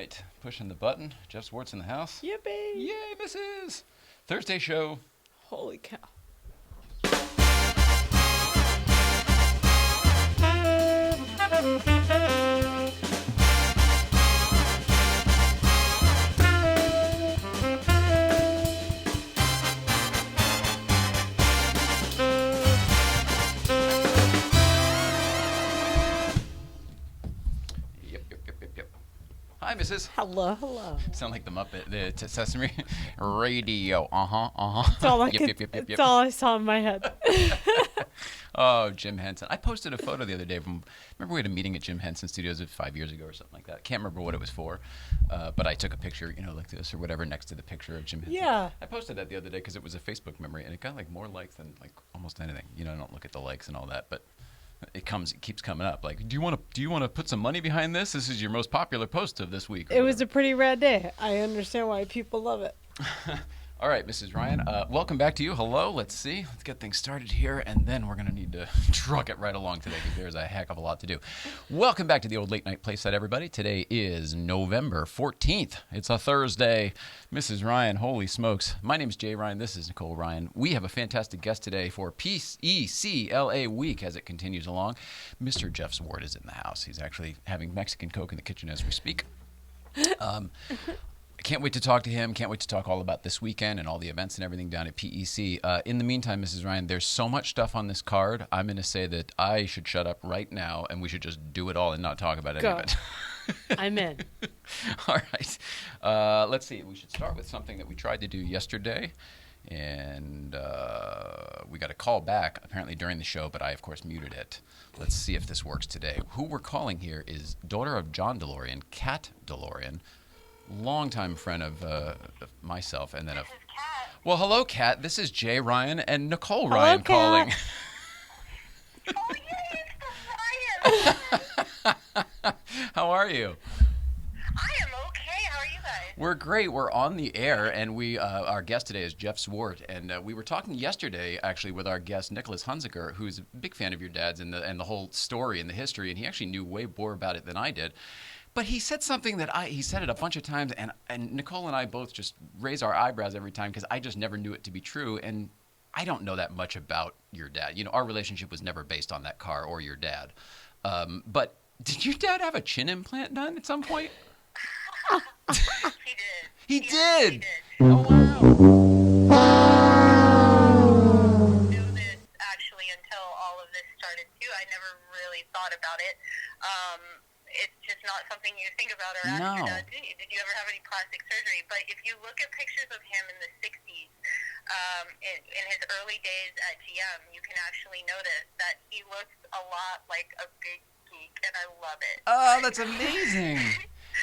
right, pushing the button. Jeff Zwart's in the house. Yippee! Yay, Mrs. Thursday show. Holy cow. Yep. Hi, Mrs. Hello. Sound like the Muppet, the Sesame Radio. That's all I Yep. That's all I saw in my head. Oh, Jim Henson. I posted a photo the other day from, remember we had a meeting at Jim Henson Studios 5 years ago or something like that. Can't remember what it was for, but I took a picture, like this or whatever, next to the picture of Jim Henson. Yeah. I posted that the other day because it was a Facebook memory, and it got like more likes than like almost anything. I don't look at the likes and all that, but it keeps coming up. Like, do you want to put some money behind this? This is your most popular post of this week. It was a pretty rad day. I understand why people love it. All right, Mrs. Ryan, welcome back to you. Hello. Let's see. Let's get things started here, and then we're going to need to truck it right along today because there's a heck of a lot to do. Welcome back to the old late night playset, everybody. Today is November 14th. It's a Thursday. Mrs. Ryan, holy smokes. My name is Jay Ryan. This is Nicole Ryan. We have a fantastic guest today for PECLA week as it continues along. Mr. Jeff Zwart is in the house. He's actually having Mexican Coke in the kitchen as we speak. Can't wait to talk to him. Can't wait to talk all about this weekend and all the events and everything down at PEC. In the meantime, Mrs. Ryan, there's so much stuff on this card. I'm going to say that I should shut up right now and we should just do it all and not talk about any of it. I'm in. All right. Let's see. We should start with something that we tried to do yesterday. And we got a call back apparently during the show, but I, of course, muted it. Let's see if this works today. Who we're calling here is daughter of John DeLorean, Kat DeLorean. Longtime friend of myself, and then well, hello, Kat. This is Jay Ryan and Nicole Ryan calling. Oh, yay, it's Ryan. How are you? I am okay. How are you guys? We're great. We're on the air, and we our guest today is Jeff Zwart, and we were talking yesterday actually with our guest Nicholas Hunziker, who's a big fan of your dad's and the whole story and the history, and he actually knew way more about it than I did. But he said something that he said it a bunch of times, and Nicole and I both just raise our eyebrows every time because I just never knew it to be true, and I don't know that much about your dad. Our relationship was never based on that car or your dad. But did your dad have a chin implant done at some point? He did. He did? He did. Oh, wow. I knew this actually until all of this started too. I never really thought about it. It's just not something you think about or ask your dad, did you ever have any plastic surgery? But if you look at pictures of him in the 60s, in his early days at GM, you can actually notice that he looks a lot like a big geek, and I love it. Oh, that's amazing.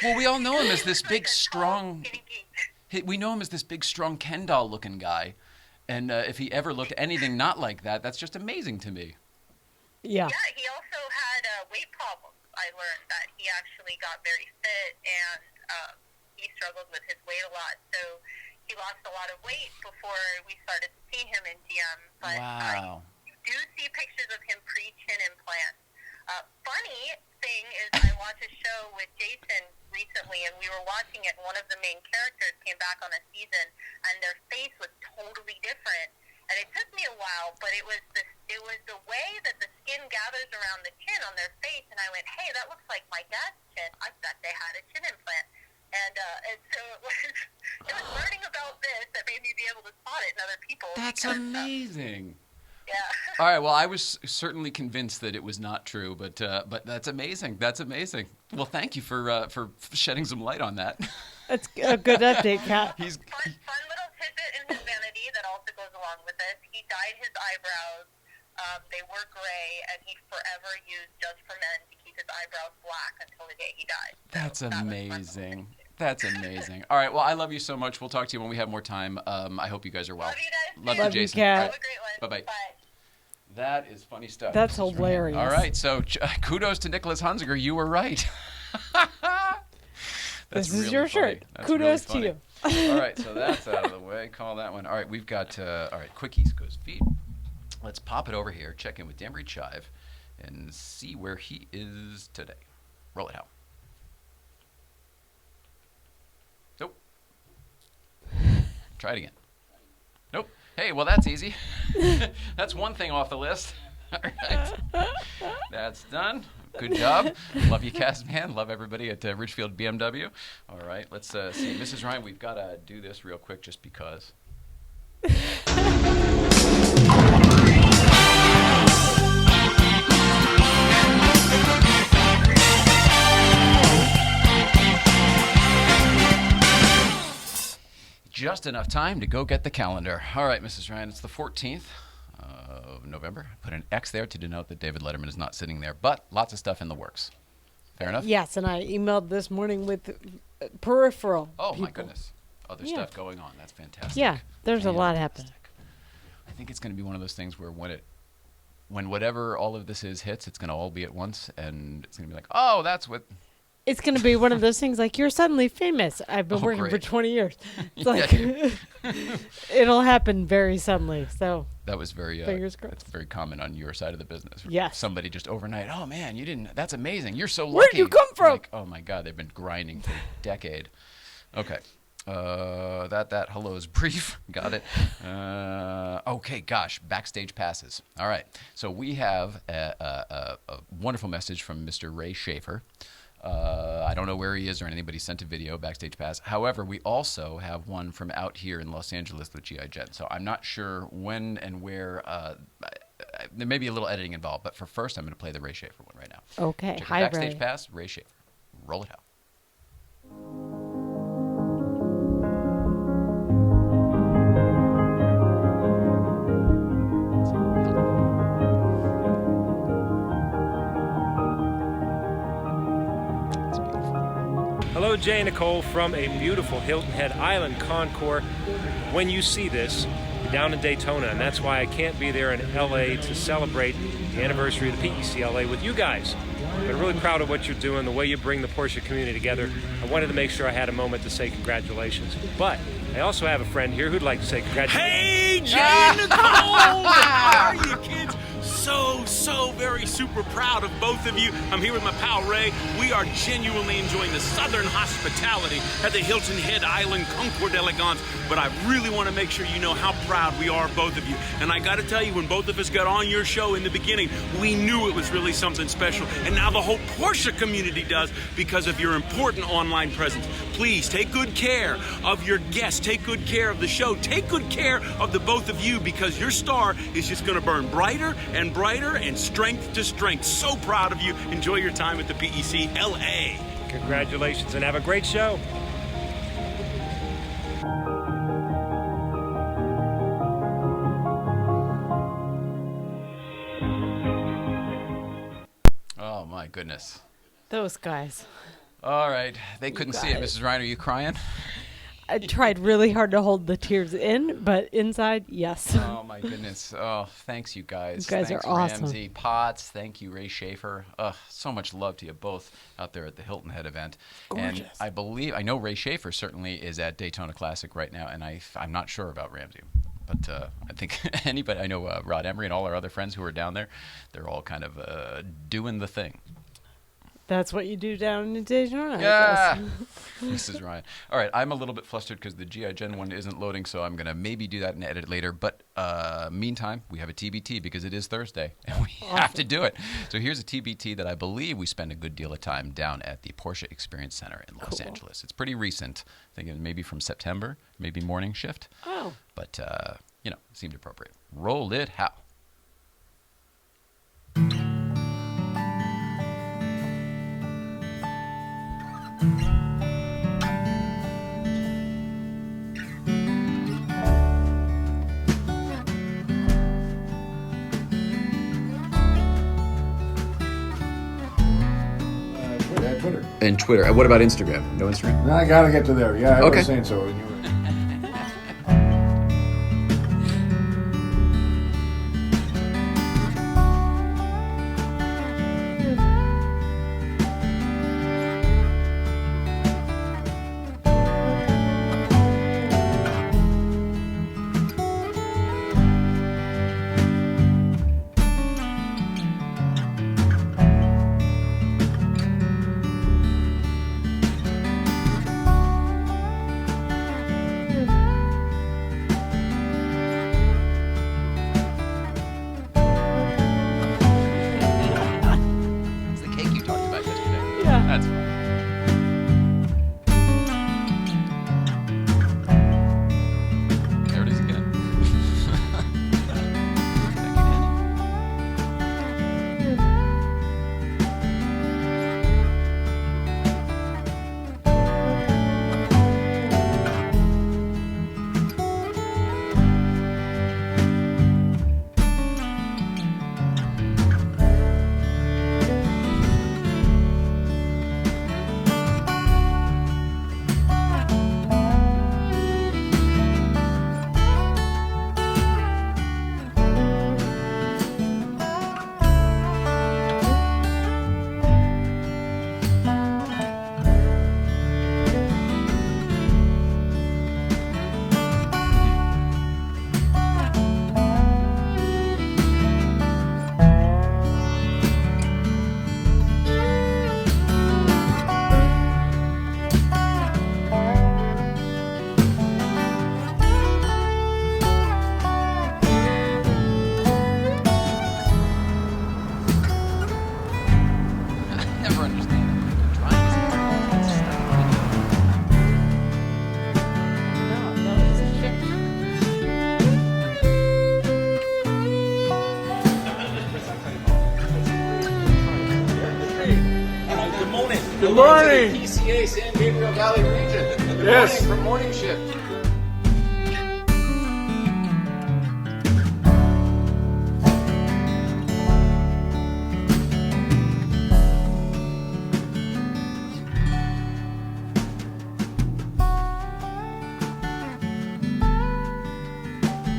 Well, we all know him as this big, like strong... geek. We know him as this big, strong Ken doll-looking guy. And if he ever looked anything not like that, that's just amazing to me. Yeah. Yeah, he also had weight problems. I learned that he actually got very fit, and he struggled with his weight a lot. So he lost a lot of weight before we started to see him in GM. But Wow. you do see pictures of him pre-chin implant. Funny thing is I watched a show with Jason recently, and we were watching it, and one of the main characters came back on a season, and their face was totally different. And it took me a while, but it was the way that the skin gathers around the chin on their face, and I went, hey, that looks like my dad's chin. I bet they had a chin implant. And so it was learning about this that made me be able to spot it in other people. That's amazing. Yeah. All right, well, I was certainly convinced that it was not true, but that's amazing. That's amazing. Well, thank you for shedding some light on that. That's a good update, Kat. He's Fun little tidbit in his vanity that also goes along with this. He dyed his eyebrows. They were gray, and he forever used Just for Men to keep his eyebrows black until the day he died. So That's that was fun. amazing. That's amazing. All right, well, I love you so much. We'll talk to you when we have more time. I hope you guys are well. Love you guys. Love too. you, Love you, Jason. Kat. All Have right, a great one. bye-bye. Bye. That is funny stuff. That's Mrs. Ryan. hilarious. All right, so kudos to Nicholas Hunziker. You were right. That's This is really your funny. shirt. That's Kudos really to funny. you. All right, so that's out of the way. Call that one. All right, we've got, quick East Coast feed. Let's pop it over here, check in with Danbury Chive, and see where he is today. Roll it out. Try it again. Nope. Hey, well, that's easy. That's one thing off the list. All right. That's done. Good job. Love you, Castman. Love everybody at Ridgefield BMW. All right, let's see. Mrs. Ryan, we've got to do this real quick just because. Just enough time to go get the calendar. All right, Mrs. Ryan, it's the 14th of November. Put an X there to denote that David Letterman is not sitting there, but lots of stuff in the works. Fair enough? Yes, and I emailed this morning with peripheral. Oh, people. my goodness. Other stuff going on. That's fantastic. Yeah, there's a lot happening. I think it's going to be one of those things where when whatever all of this is hits, it's going to all be at once, and it's going to be like, oh, that's what... It's going to be one of those things like, you're suddenly famous. I've been working for 20 years. It's like, it'll happen very suddenly. So that was very, fingers crossed. that's very common on your side of the business. Yes. Somebody just overnight, oh, man, you didn't, that's amazing. You're so lucky. Where'd you come from? Like, oh, my God, they've been grinding for a decade. Okay. That hello's brief. Got it. Okay, gosh, backstage passes. All right. So we have a wonderful message from Mr. Ray Schaefer. I don't know where he is or anything, but he sent a video, backstage pass. However, we also have one from out here in Los Angeles with G.I. Jen. So I'm not sure when and where. There may be a little editing involved, but for first, I'm going to play the Ray Schaefer one right now. Okay. Check Hi, backstage Ray. pass, Ray Schaefer. Roll it out. Hello, Jay and Nicole from a beautiful Hilton Head Island Concours. When you see this, you're down in Daytona, and that's why I can't be there in LA to celebrate the anniversary of the PECLA with you guys. But really proud of what you're doing, the way you bring the Porsche community together. I wanted to make sure I had a moment to say congratulations. But I also have a friend here who'd like to say congratulations. Hey, Jay and Nicole! How are you, kids? So very super proud of both of you. I'm here with my pal Ray. We are genuinely enjoying the southern hospitality at the Hilton Head Island Concours d'Elegance, but I really want to make sure you know how proud we are of both of you. And I got to tell you, when both of us got on your show in the beginning, we knew it was really something special. And now the whole Porsche community does because of your important online presence. Please take good care of your guests. Take good care of the show. Take good care of the both of you because your star is just going to burn brighter and brighter and strength to strength. So proud of you. Enjoy your time at the PEC LA. Congratulations and have a great show. Oh, my goodness. Those guys. All right. They couldn't see it. guys. Mrs. Ryan, are you crying? I tried really hard to hold the tears in, but inside, yes. Oh, my goodness. Oh, thanks, you guys. You guys thanks, are awesome. Ramsey Potts. Thank you, Ray Schaefer. So much love to you both out there at the Hilton Head event. Gorgeous. And I know Ray Schaefer certainly is at Daytona Classic right now, and I'm not sure about Ramsey. But I think anybody, I know Rod Emery and all our other friends who are down there, they're all kind of doing the thing. That's what you do down in Daytona, Yeah. I guess. Mrs. Ryan. All right, I'm a little bit flustered because the G.I. Jen one isn't loading, so I'm going to maybe do that and edit it later. But meantime, we have a TBT because it is Thursday, and we have to do it. So here's a TBT that I believe we spend a good deal of time down at the Porsche Experience Center in Los Angeles. It's pretty recent. I think maybe from September, maybe morning shift. Oh. But, it seemed appropriate. Roll it how? Twitter. And Twitter. What about Instagram? No Instagram? No, I gotta get to there. Yeah, I Okay. was saying so. And you were- Good morning. PCA San Gabriel Valley region. Good morning from morning shift.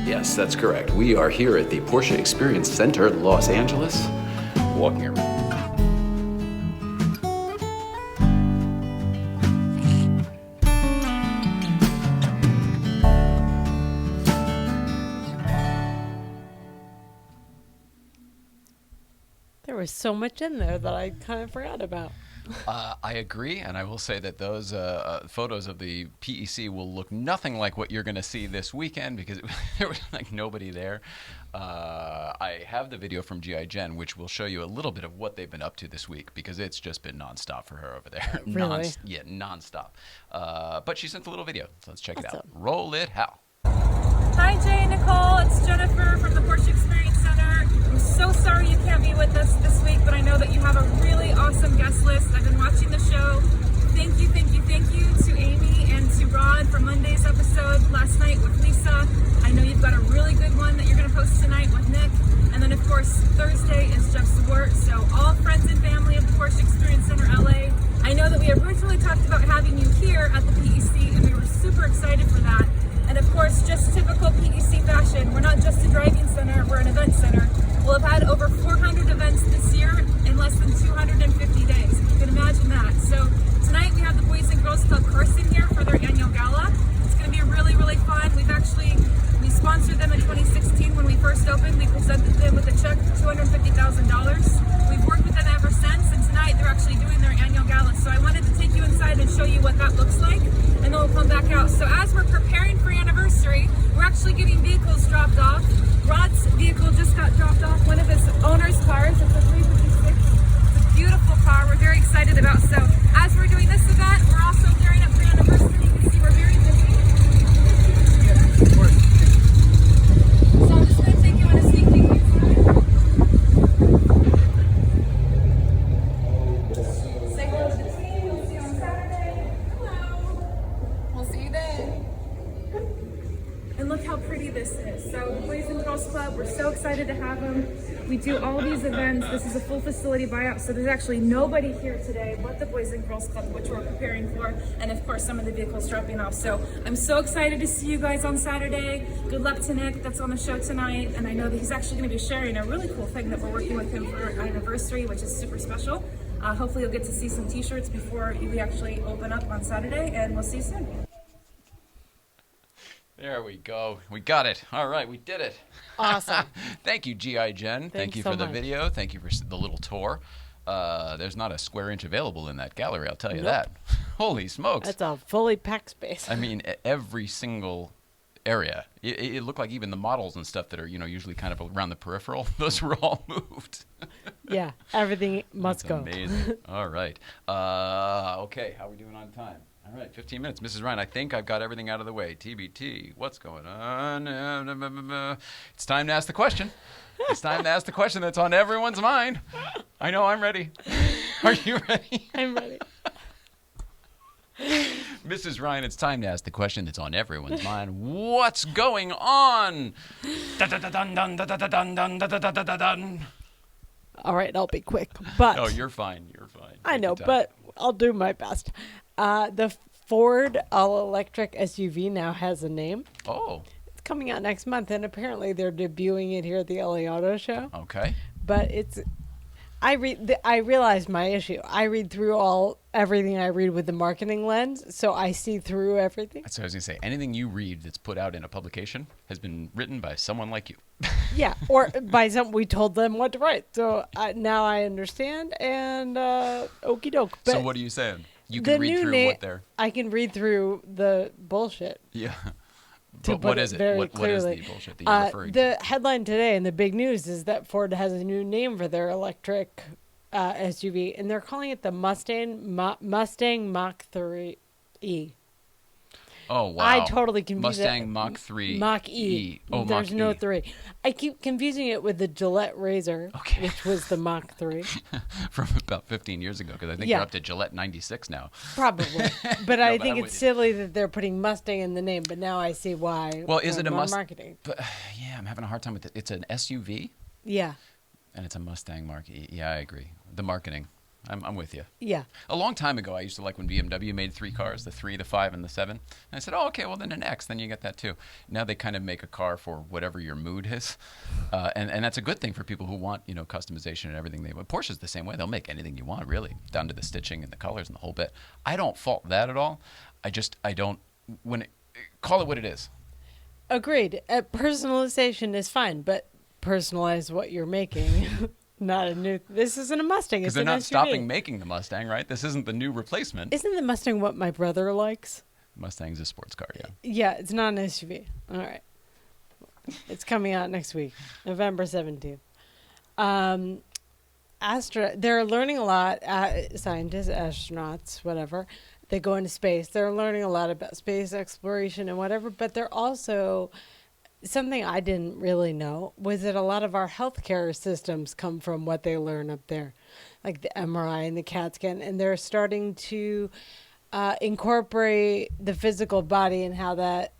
Yes, that's correct. We are here at the Porsche Experience Center, Los Angeles. Walking around. There was so much in there that I kind of forgot about. I agree, and I will say that those photos of the PEC will look nothing like what you're going to see this weekend because there was like nobody there. I have the video from G.I. Jen, which will show you a little bit of what they've been up to this week because it's just been nonstop for her over there. Really? Nonstop. But she sent a little video, so let's check it out. Roll it, Hal. Hi, Jay and Nicole. It's Jennifer from the Porsche Experience Center. I'm so sorry you can't be with us this week, but I know that you have a really awesome guest list. I've been watching the show. Thank you to Amy and to Rod for Monday's episode last night with Lisa. I know you've got a really good one that you're going to post tonight with Nick. And then, of course, Thursday is Jeff ZWART. So all friends and family of the Porsche Experience Center LA. I know that we originally talked about having you here at the PEC, and we were super excited for that. And of course, just typical PEC fashion, we're not just a driving center, we're an event center. We'll have had over 400 events this year in less than 250 days, if you can imagine that. So tonight we have the Boys and Girls Club Carson here for their annual gala. It's going to be really, really fun. We sponsored them in 2016 when we first opened. We presented them with a check for $250,000. We've worked with them ever since, and tonight they're actually doing their annual gala. So I wanted to take you inside and show you what that looks like, and then we'll come back out. So as we're preparing for anniversary, we're actually getting vehicles dropped off. Rod's vehicle just got dropped off, one of his owner's cars. It's a 356. It's a beautiful car we're very excited about. So as we're doing this event, we're also gearing up for anniversary. You can see we're very busy. So I'm just going to take you on a sneak peek inside. Say hello to the team. We'll see you on Saturday. Hello. We'll see you then. And look how pretty this is. So the Boys and Girls Club, we're so excited to have them. We do all these events. This is a full facility buyout, so there's actually nobody here today but the Boys and Girls Club, which we're preparing for, and of course some of the vehicles dropping off. So I'm so excited to see you guys on Saturday. Good luck to Nick that's on the show tonight, and I know that he's actually going to be sharing a really cool thing that we're working with him for our anniversary, which is super special. Hopefully you'll get to see some t-shirts before we actually open up on Saturday, and we'll see you soon. There we go. We got it. All right, we did it. Awesome. Thank you, G.I. Jen. Thank you so for the much. video. Thank you for the little tour. There's not a square inch available in that gallery, I'll tell you Nope. that. Holy smokes. That's a fully packed space. I mean, every single area. It looked like even the models and stuff that are, usually kind of around the peripheral, those were all moved. Yeah, everything must go. Amazing. All right. Okay, how are we doing on time? All right, 15 minutes. Mrs. Ryan, I think I've got everything out of the way. TBT, what's going on? It's time to ask the question. It's time to ask the question that's on everyone's mind. I know I'm ready. Are you ready? I'm ready. Mrs. Ryan, it's time to ask the question that's on everyone's mind. What's going on? All right, I'll be quick. But Oh, you're fine. You're fine. I Take know, your time. but I'll do my best. The Ford all-electric SUV now has a name. Oh, It's coming out next month, and apparently they're debuting it here at the LA Auto Show. okay. But I realize my issue. I read through everything I read with the marketing lens, so I see through everything. That's what I was going to say. Anything you read that's put out in a publication has been written by someone like you. Yeah, or by some we told them what to write. So now I understand, and okie doke. So what are you saying? You can read through what they're... I can read through the bullshit. Yeah. To But put what it is it? very What is the clearly. bullshit that you're referring to? The headline today and the big news is that Ford has a new name for their electric SUV, and they're calling it the Mustang Mach 3E. Oh, wow. I totally confuse Mustang it. Mach 3. Mach E. Oh, There's Mach no E. 3. I keep confusing it with the Gillette razor, which was the Mach 3. From about 15 years ago, because I think Yeah. you're up to Gillette 96 now. Probably. But I but think I'm it's with you. silly that they're putting Mustang in the name, but now I see why. Well, is it a more Mustang? marketing. But yeah, I'm having a hard time with it. It's an SUV, Yeah. and it's a Mustang Mach E. Yeah, I agree. The marketing. I'm with you. Yeah. A long time ago, I used to like when BMW made 3 cars, the 3, the 5, and the 7. And I said, oh, okay, well, then an X, then you get that too. Now they kind of make a car for whatever your mood is. And that's a good thing for people who want, you know, customization and everything. Porsche's the same way. They'll make anything you want, really, down to the stitching and the colors and the whole bit. I don't fault that at all. I don't, call it what it is. Agreed. Personalization is fine, but personalize what you're making. Not a new. This isn't a Mustang. Because It's they're an not SUV. stopping making the Mustang, right? This isn't the new replacement. Isn't the Mustang what my brother likes? Mustang's a sports car, yeah. Yeah, it's not an SUV. All right. It's coming out next week, November 17th. They're learning a lot, scientists, astronauts, whatever. They go into space. They're learning a lot about space exploration and whatever, but they're also, something I didn't really know was that a lot of our healthcare systems come from what they learn up there, like the MRI and the CAT scan, and they're starting to incorporate the physical body and how that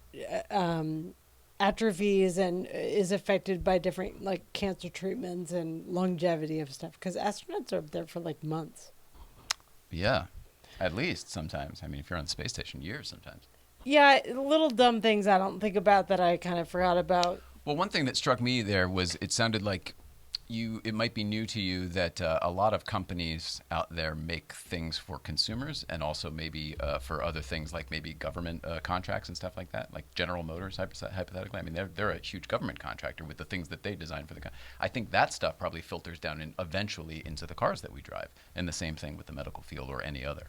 atrophies and is affected by different like cancer treatments and longevity of stuff, because astronauts are up there for like months. Yeah, at least sometimes. I mean, if you're on the space station, years sometimes. Yeah, little dumb things I don't think about that I kind of forgot about. Well, one thing that struck me there was it sounded like it might be new to you that a lot of companies out there make things for consumers and also maybe for other things like maybe government contracts and stuff like that, like General Motors, hypothetically. I mean, they're a huge government contractor with the things that they design for the I think that stuff probably filters down eventually into the cars that we drive, and the same thing with the medical field or any other.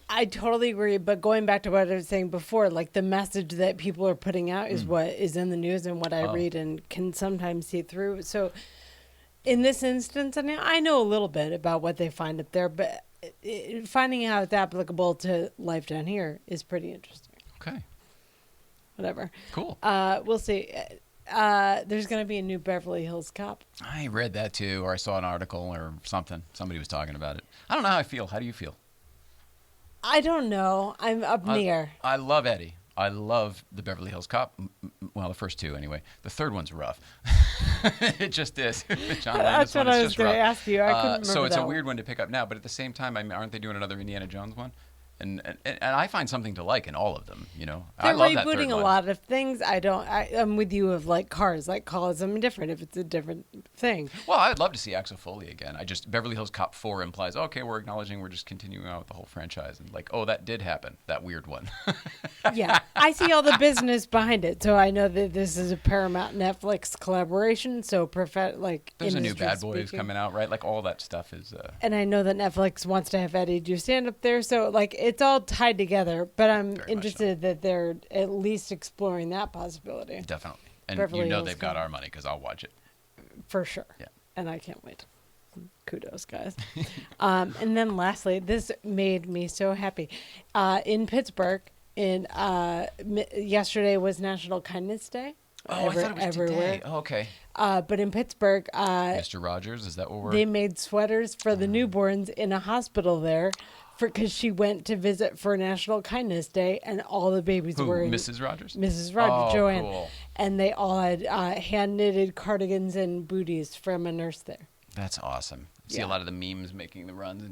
I totally agree, but going back to what I was saying before, like the message that people are putting out is what is in the news and what I read and can sometimes see through. So in this instance, I know a little bit about what they find up there, but finding how it's applicable to life down here is pretty interesting. Okay. Whatever. Cool. We'll see. There's going to be a new Beverly Hills Cop. I read that too, or I saw an article or something. Somebody was talking about it. I don't know how I feel. How do you feel? I don't know. I'm up near. I love Eddie. I love the Beverly Hills Cop. Well, the first 2 anyway. The third one's rough. It just is. John That's what I was going to ask you. I couldn't remember So it's that a weird one one to pick up now, but at the same time, I mean, aren't they doing another Indiana Jones one? And I find something to like in all of them, you know. They're I love that third rebooting a one. lot of things. I'm with you of like cars. Like call it something different if it's a different thing. Well, I'd love to see Axel Foley again. Beverly Hills Cop 4 implies, okay, we're acknowledging we're just continuing on with the whole franchise. And like, oh, that did happen. That weird one. Yeah, I see all the business behind it, so I know that this is a Paramount Netflix collaboration. So There's a new industry Bad Boys speaking. coming out, right? Like all that stuff is... And I know that Netflix wants to have Eddie do stand up there, so like it's all tied together. But I'm Very interested that they're at least exploring that possibility. Definitely. And Beverly you know Hills they've got Cop. our money because I'll watch it. For sure. Yeah. And I can't wait. Kudos, guys. And then lastly, this made me so happy. In Pittsburgh, yesterday was National Kindness Day. Oh, I thought it was everywhere. today. Oh, okay. But in Pittsburgh, Mr. Rogers, is that what we're... they made sweaters for the newborns in a hospital there because she went to visit for National Kindness Day, and all the babies Who, were in Mrs. Rogers? Mrs. Rogers, Oh, Joanne. cool. And they all had hand-knitted cardigans and booties from a nurse there. That's awesome. See Yeah. a lot of the memes making the runs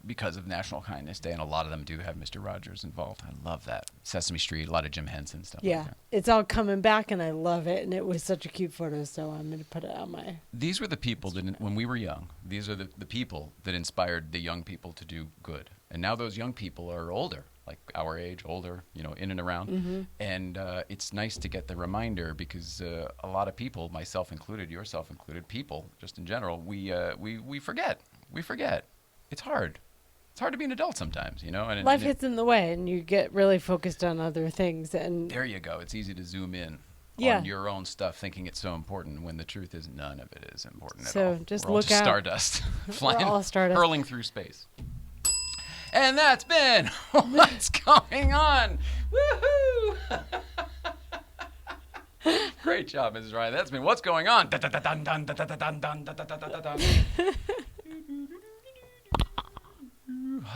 because of National Kindness Day, and a lot of them do have Mr. Rogers involved. I love that. Sesame Street, a lot of Jim Henson stuff Yeah, like that. it's all coming back, and I love it. And it was such a cute photo, so I'm going to put it on my... These were the people that, when we were young, these are the people that inspired the young people to do good. And now those young people are older, like our age, older, you know, in and around. Mm-hmm. And it's nice to get the reminder because a lot of people, myself included, yourself included, people just in general, we forget. We forget. It's hard. It's hard to be an adult sometimes, you know. And Life gets in the way, and you get really focused on other things. And there you go. It's easy to zoom in Yeah. on your own stuff, thinking it's so important, when the truth is none of it is important at So all. just We're all look just out. stardust, flying, all stardust. hurling through space. And that's been What's Going On. Woohoo! job, Mrs. Ryan. That's been What's Going On.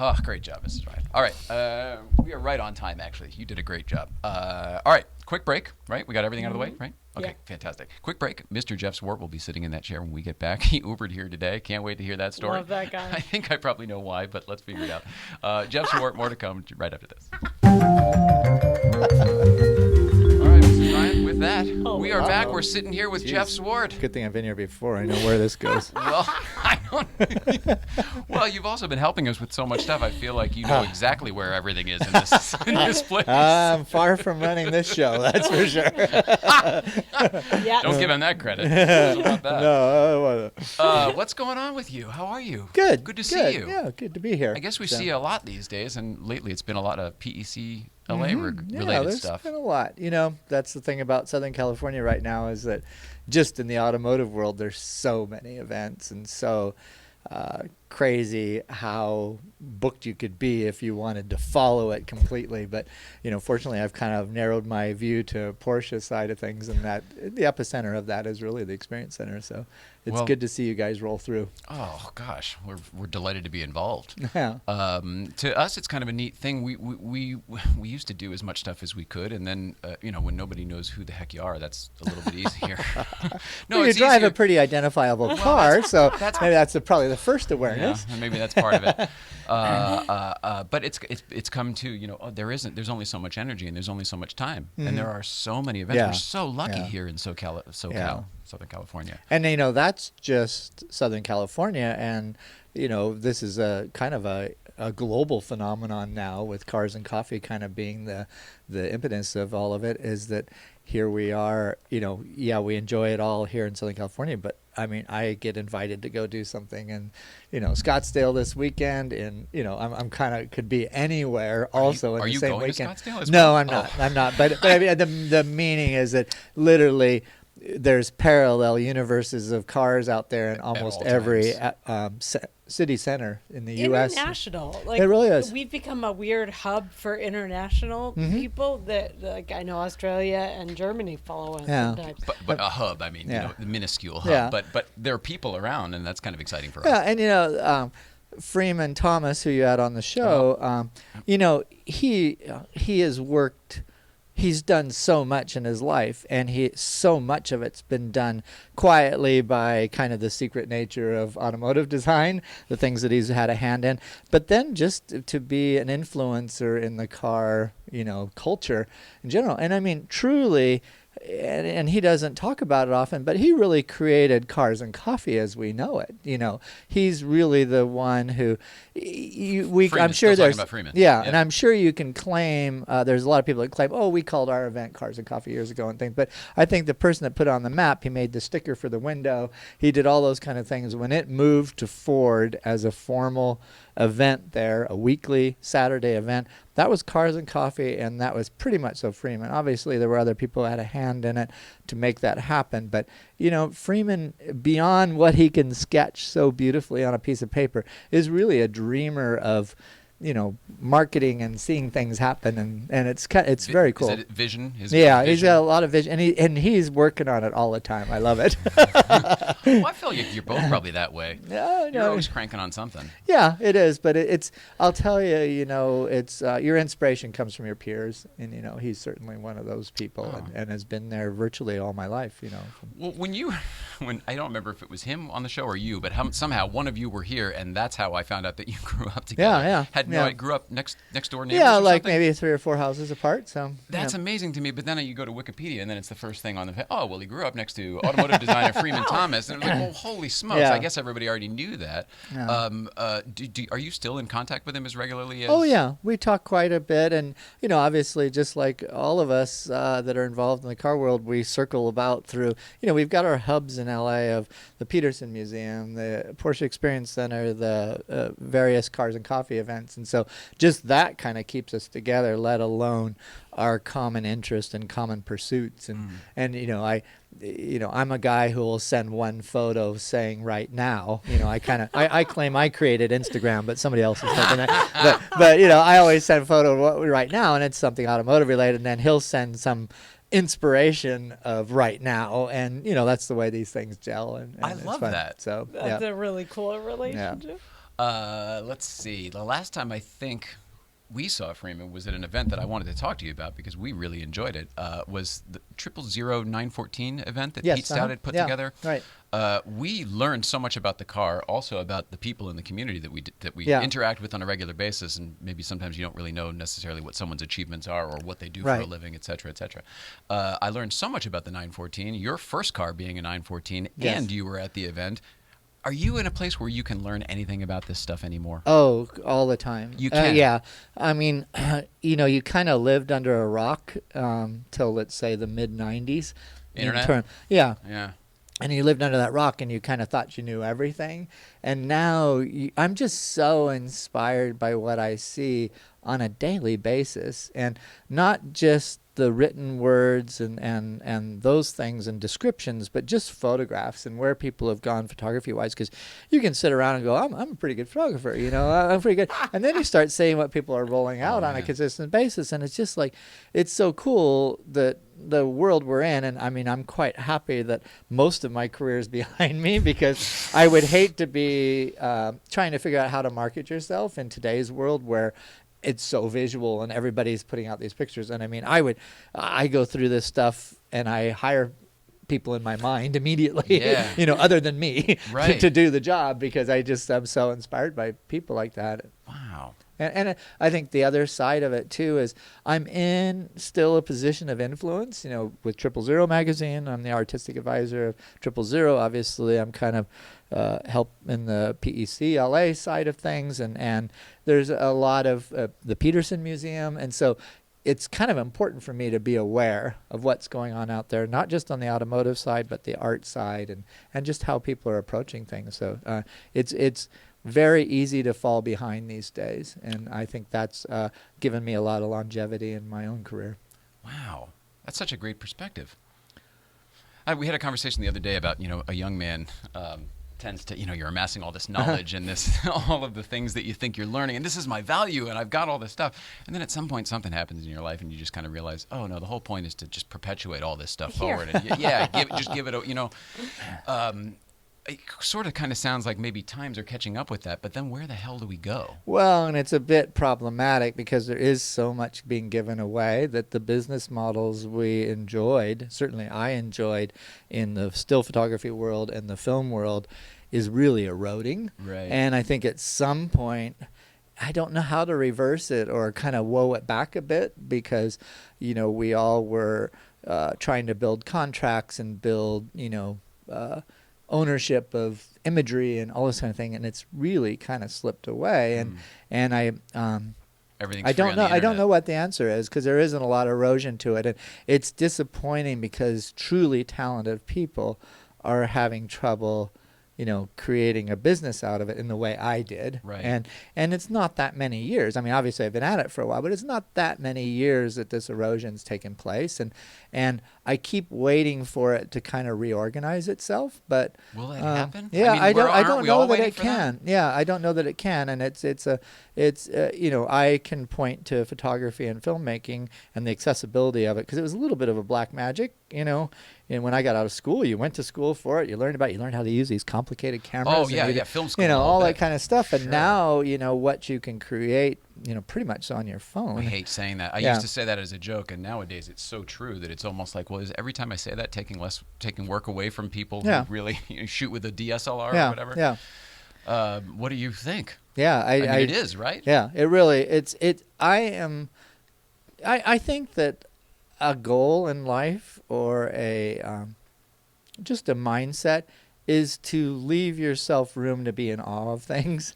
Oh, great job, Mrs. Ryan. All right. We are right on time, actually. You did a great job. All right. Quick break, right? We got everything out of the way, right? Okay, Yeah. fantastic. Quick break. Mr. Jeff Zwart will be sitting in that chair when we get back. He Ubered here today. Can't wait to hear that story. Love that guy. I think I probably know why, but let's figure it out. Jeff Zwart, more to come right after this. All right, Mrs. Ryan, with that, we are back. We're sitting here with Jeff Zwart. Good thing I've been here before. I know where this goes. Well, I don't. Well, you've also been helping us with so much stuff. I feel like you know exactly where everything is in this place. I'm far from running this show, that's for sure. Yeah. Don't give him that credit. It wasn't about that. No, I wasn't. What's going on with you? How are you? Good. Good to see you. Yeah, good to be here. I guess we So- see you a lot these days, and lately it's been a lot of PEC LA Yeah, related there's stuff. been a lot. You know, that's the thing about Southern California right now is that just in the automotive world, there's so many events and so crazy how booked you could be if you wanted to follow it completely. But, you know, fortunately, I've kind of narrowed my view to Porsche side of things, and that the epicenter of that is really the Experience Center. So it's Well- good to see you guys roll through. Oh gosh, we're delighted to be involved. Yeah. To us, it's kind of a neat thing. We used to do as much stuff as we could, and then you know, when nobody knows who the heck you are, that's a little bit easier. No, Well, you it's drive easier. a pretty identifiable car, so that's- maybe that's probably the first Yeah, awareness. and maybe that's part of it. But it's come to, you know, there's only so much energy and there's only so much time, and there are so many events. Yeah. We're so lucky Yeah. here in SoCal, Yeah. Southern California. And you know, that's just Southern California, and you know, this is a kind of a global phenomenon now, with Cars and Coffee kind of being the impetus of all of it. Is that here we are, you know, yeah, we enjoy it all here in Southern California, but I mean, I get invited to go do something in, you know, Scottsdale this weekend, and you know, I'm kind of could be anywhere also in are the you same going weekend. to Scottsdale as No, well? I'm not. Oh. I'm not. But I mean, the meaning is that literally there's parallel universes of cars out there in almost all every times. city center in the U.S. International. Like, It really is. We've become a weird hub for international people that, like, I know Australia and Germany follow us Yeah. sometimes. But a hub, I mean, Yeah. you know, the minuscule hub. Yeah. But there are people around, and that's kind of exciting for Yeah, us. and you know, Freeman Thomas, who you had on the show, you know, he has worked. He's done so much in his life, and so much of it's been done quietly by kind of the secret nature of automotive design, the things that he's had a hand in. But then just to be an influencer in the car, you know, culture in general. And I mean, truly, and he doesn't talk about it often, but he really created Cars and Coffee as we know it. You know, he's really the one who I'm Freeman, sure still talking there's about Freeman. yeah, Yeah. and I'm sure you can claim there's a lot of people that claim, oh, we called our event Cars and Coffee years ago and things. But I think the person that put it on the map, he made the sticker for the window, he did all those kind of things. When it moved to Ford as a formal event there, a weekly Saturday event, that was Cars and Coffee, and that was pretty much so Freeman. Obviously, there were other people who had a hand in it to make that happen. But, you know, Freeman, beyond what he can sketch so beautifully on a piece of paper, is really a dreamer of, you know, marketing and seeing things happen, and it's very cool. Is it vision? Yeah, he's vision? got a lot of vision, and he's working on it all the time. I love it. Well, I feel you're both probably that way. No, You're no. always cranking on something. Yeah, it is, but it's. I'll tell you, you know, it's your inspiration comes from your peers, and you know, he's certainly one of those people, Oh. and has been there virtually all my life. You know. Well, when I don't remember if it was him on the show or you, but somehow one of you were here, and that's how I found out that you grew up together. Yeah. Grew up next door neighbors. Yeah, or like something? maybe 3 or 4 houses apart. So That's yeah. amazing to me. But then you go to Wikipedia, and then it's the first thing on the. Oh, well, he grew up next to automotive designer Freeman Thomas, and it was like, well, holy smokes! Yeah. I guess everybody already knew that. Yeah. Are you still in contact with him as regularly as? Oh yeah, we talk quite a bit, and you know, obviously, just like all of us that are involved in the car world, we circle about through. You know, we've got our hubs in LA of the Peterson Museum, the Porsche Experience Center, the various Cars and Coffee events, and so just that kind of keeps us together. Let alone our common interest and common pursuits, and you know, I'm a guy who will send one photo saying right now. You know, I claim I created Instagram, but somebody else is taking that. But you know, I always send a photo of what right now, and it's something automotive related, and then he'll send some inspiration of right now, and that's the way these things gel. And I it's love fun. that. So That's a really cool relationship. Let's see. The last time I think we saw Freeman was at an event that I wanted to talk to you about because we really enjoyed it. Was the 000-914 event that Pete Stout had put together. Right. We learned so much about the car, also about the people in the community that we interact with on a regular basis, and maybe sometimes you don't really know necessarily what someone's achievements are or what they do for a living, et cetera, et cetera. I learned so much about the 914, your first car being a 914, and you were at the event. Are you in a place where you can learn anything about this stuff anymore? Oh, all the time. You can? Yeah. I mean, you kind of lived under a rock till, let's say, the mid-'90s. Internet? Yeah. Yeah. And you lived under that rock and you kind of thought you knew everything. And now I'm just so inspired by what I see on a daily basis. And not just the written words and those things and descriptions, but just photographs and where people have gone photography-wise. Because you can sit around and go, I'm a pretty good photographer, I'm pretty good. And then you start seeing what people are rolling out on a consistent basis. And it's just like, it's so cool that the world we're in, and I mean, I'm quite happy that most of my career is behind me, because I would hate to be trying to figure out how to market yourself in today's world where it's so visual and everybody's putting out these pictures. And I mean, I go through this stuff and I hire people in my mind immediately, other than me, to do the job, because I'm so inspired by people like that. Wow. And I think the other side of it too is I'm in still a position of influence, with 000 magazine. I'm the artistic advisor of 000. Obviously, I'm kind of help in the PEC LA side of things, and there's a lot of the Peterson Museum, and so it's kind of important for me to be aware of what's going on out there, not just on the automotive side, but the art side, and just how people are approaching things. So it's very easy to fall behind these days, and I think that's given me a lot of longevity in my own career. Wow, that's such a great perspective. We had a conversation the other day about, a young man tends to, you're amassing all this knowledge and all of the things that you think you're learning, and this is my value, and I've got all this stuff. And then at some point something happens in your life and you just kind of realize, oh no, the whole point is to just perpetuate all this stuff forward. And just give it it sort of kind of sounds like maybe times are catching up with that, but then where the hell do we go? Well, and it's a bit problematic because there is so much being given away that the business models we enjoyed, certainly I enjoyed in the still photography world and the film world, is really eroding. Right. And I think at some point, I don't know how to reverse it or kind of woe it back a bit, because, we all were trying to build contracts and build, ownership of imagery and all this kind of thing, and it's really kind of slipped away. And I don't know what the answer is, because there isn't a lot of erosion to it, and it's disappointing because truly talented people are having trouble creating a business out of it in the way I did. Right. And it's not that many years. I mean, obviously I've been at it for a while, but it's not that many years that this erosion's taken place. And I keep waiting for it to kind of reorganize itself. But will that happen? Yeah, I don't know that it can. Yeah, I don't know that it can. And it's I can point to photography and filmmaking and the accessibility of it, because it was a little bit of a black magic, And when I got out of school, you went to school for it. You learned how to use these complicated cameras. Oh, yeah, film school. All that kind of stuff. And now, what you can create, pretty much on your phone. I hate saying that. I used to say that as a joke, and nowadays it's so true that it's almost like, well, is every time I say that taking work away from people who really shoot with a DSLR or whatever? Yeah. What do you think? Yeah, I mean, it is, right? Yeah, it really. I think that a goal in life or just a mindset is to leave yourself room to be in awe of things,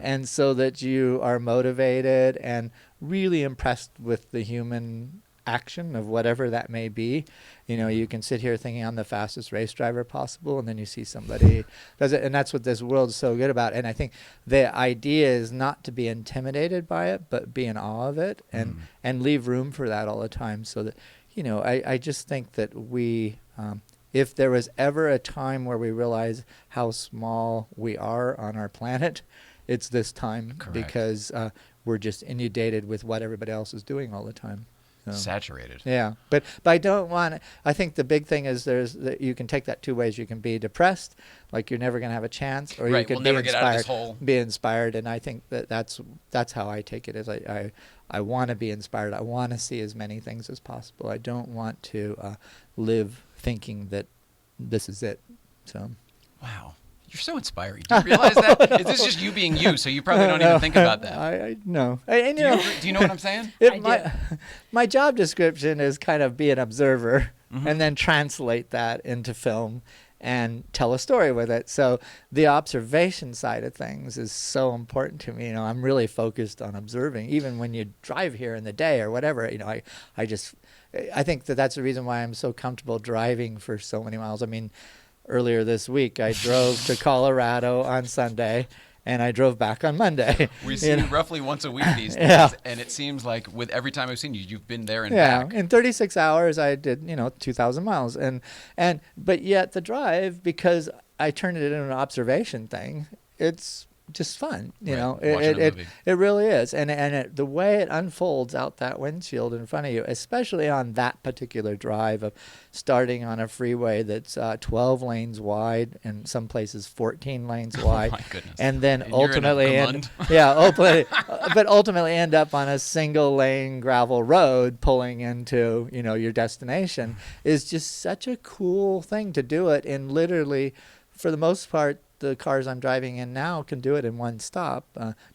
and so that you are motivated and really impressed with the human action of whatever that may be. You can sit here thinking I'm the fastest race driver possible, and then you see somebody does it, and that's what this world is so good about. And I think the idea is not to be intimidated by it, but be in awe of it, and leave room for that all the time, so that I just think that we if there was ever a time where we realize how small we are on our planet, it's this time. Correct. Because we're just inundated with what everybody else is doing all the time. So. Saturated. Yeah, but I don't want. I think the big thing is that you can take that two ways. You can be depressed, like you're never going to have a chance, or Right, you can we'll be never get out of this inspired. hole. Be inspired, and I think that's how I take it. Is I want to be inspired. I want to see as many things as possible. I don't want to live thinking that this is it. So. Wow. You're so inspiring. Do you realize that? Is this just you being you? So you probably don't even think about that. I know. And, Do you know what I'm saying? My job description is kind of be an observer and then translate that into film and tell a story with it. So the observation side of things is so important to me. I'm really focused on observing, even when you drive here in the day or whatever. I think that's the reason why I'm so comfortable driving for so many miles. I mean, earlier this week, I drove to Colorado on Sunday, and I drove back on Monday. We see you roughly once a week these days, Yeah. and it seems like with every time I've seen you, you've been there and Yeah, back. in 36 hours, I did 2,000 miles, but yet the drive, because I turned it into an observation thing, it's just fun. Watching a movie. It really is, and the way it unfolds out that windshield in front of you, especially on that particular drive of starting on a freeway that's 12 lanes wide and some places 14 lanes wide, my goodness. and then And you're in a ultimately but ultimately end up on a single lane gravel road pulling into your destination is just such a cool thing to do it in. Literally, for the most part, the cars I'm driving in now can do it in one stop.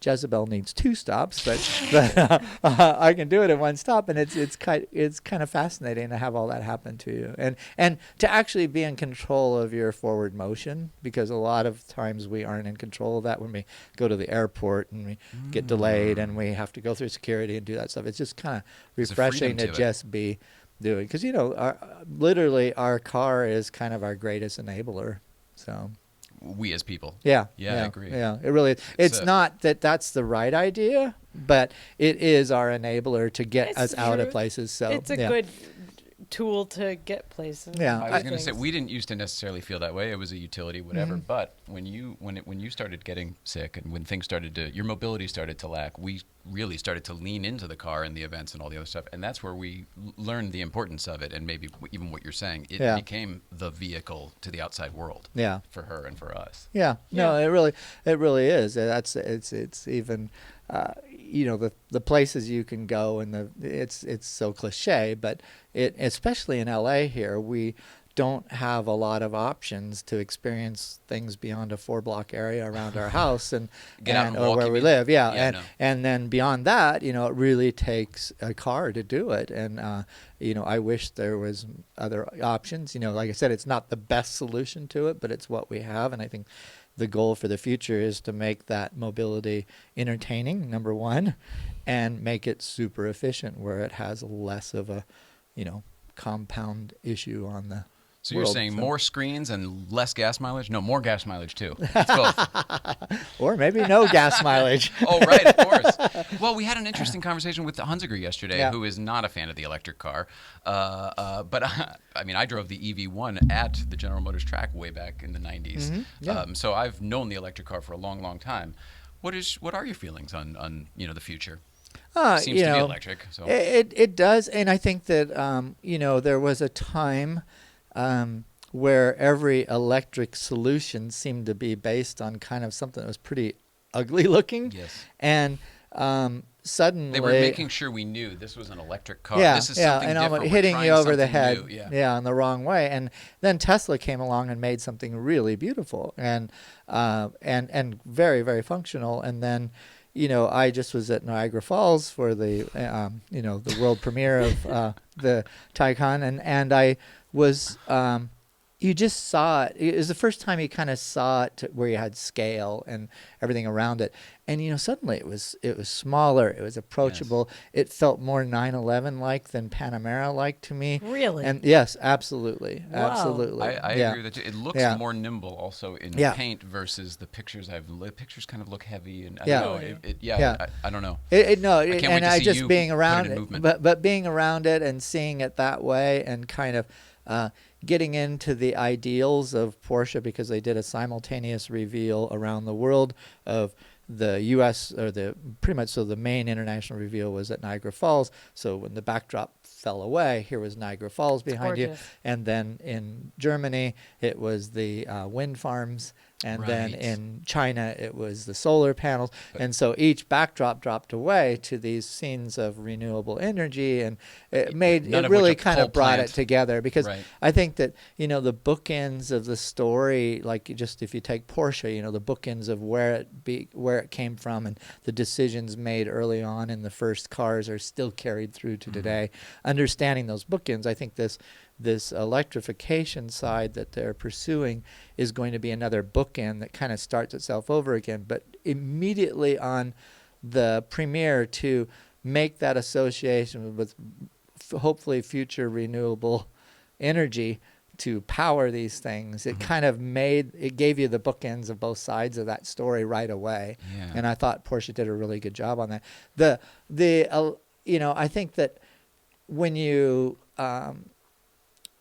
Jezebel needs 2 stops, but I can do it in one stop, and it's kind of fascinating to have all that happen to you, and to actually be in control of your forward motion, because a lot of times we aren't in control of that when we go to the airport and we get delayed and we have to go through security and do that stuff. It's just kind of refreshing to just be doing, because literally our car is kind of our greatest enabler. So. We as people. Yeah, I agree. Yeah, it really. It's not that that's the right idea, but it is our enabler to get us out of places. So it's a good tool to get places. Yeah, I was going to say we didn't used to necessarily feel that way. It was a utility, whatever. But when you started getting sick and when things started to, your mobility started to lack, we really started to lean into the car and the events and all the other stuff, and that's where we learned the importance of it. And maybe even what you're saying, it became the vehicle to the outside world. Yeah. For her and for us. Yeah. No, it really is. It's even. The places you can go, and it's so cliche, but especially in LA here, we don't have a lot of options to experience things beyond a 4-block area around our house and or where we live. And then beyond that, it really takes a car to do it. And I wish there was other options. Like I said, it's not the best solution to it, but it's what we have. And I think the goal for the future is to make that mobility entertaining, number one, and make it super efficient where it has less of a, compound issue on the So you're saying more screens and less gas mileage? No, more gas mileage too. It's both. Or maybe no gas mileage. Oh, right, of course. Well, we had an interesting conversation with the Hunziker yesterday, who is not a fan of the electric car. But I drove the EV1 at the General Motors track way back in the 90s. Mm-hmm. Yeah. So I've known the electric car for a long, long time. What are your feelings on the future? Seems to be electric. So. It does, and I think that there was a time where every electric solution seemed to be based on kind of something that was pretty ugly looking. Yes. And suddenly they were making sure we knew this was an electric car. Yeah, this is something and different. hitting you over the head. New. In the wrong way. And then Tesla came along and made something really beautiful and very, very functional. And then, I just was at Niagara Falls for the the world premiere of the Taycan, and I was. You just saw it. It was the first time you kind of saw it where you had scale and everything around it. And, suddenly it was smaller. It was approachable. Yes. It felt more 911-like than Panamera-like to me. Really? And yes, absolutely. Wow. Absolutely. I agree with that. It looks more nimble also in paint versus the pictures the pictures kind of look heavy. And I don't know. I don't know. I can't wait to see you being around put it in movement. But being around it and seeing it that way and kind of getting into the ideals of Porsche, because they did a simultaneous reveal around the world of the U.S. or the main international reveal was at Niagara Falls. So when the backdrop fell away. Here was Niagara Falls behind you, gorgeous. and then in Germany it was the wind farms, and then Right. in China it was the solar panels, and so each backdrop dropped away to these scenes of renewable energy, and it made None it of which really a kind coal of brought plant. it together, because Right. I think that, you know, the bookends of the story, like just if you take Porsche, you know, the bookends of where it came from, and the decisions made early on in the first cars are still carried through to today. Understanding those bookends, I think this electrification side that they're pursuing is going to be another bookend that kind of starts itself over again. But immediately on the premiere, to make that association with hopefully future renewable energy to power these things, it kind of gave you the bookends of both sides of that story right away. Yeah. And I thought Porsche did a really good job on that. You know, I think that when you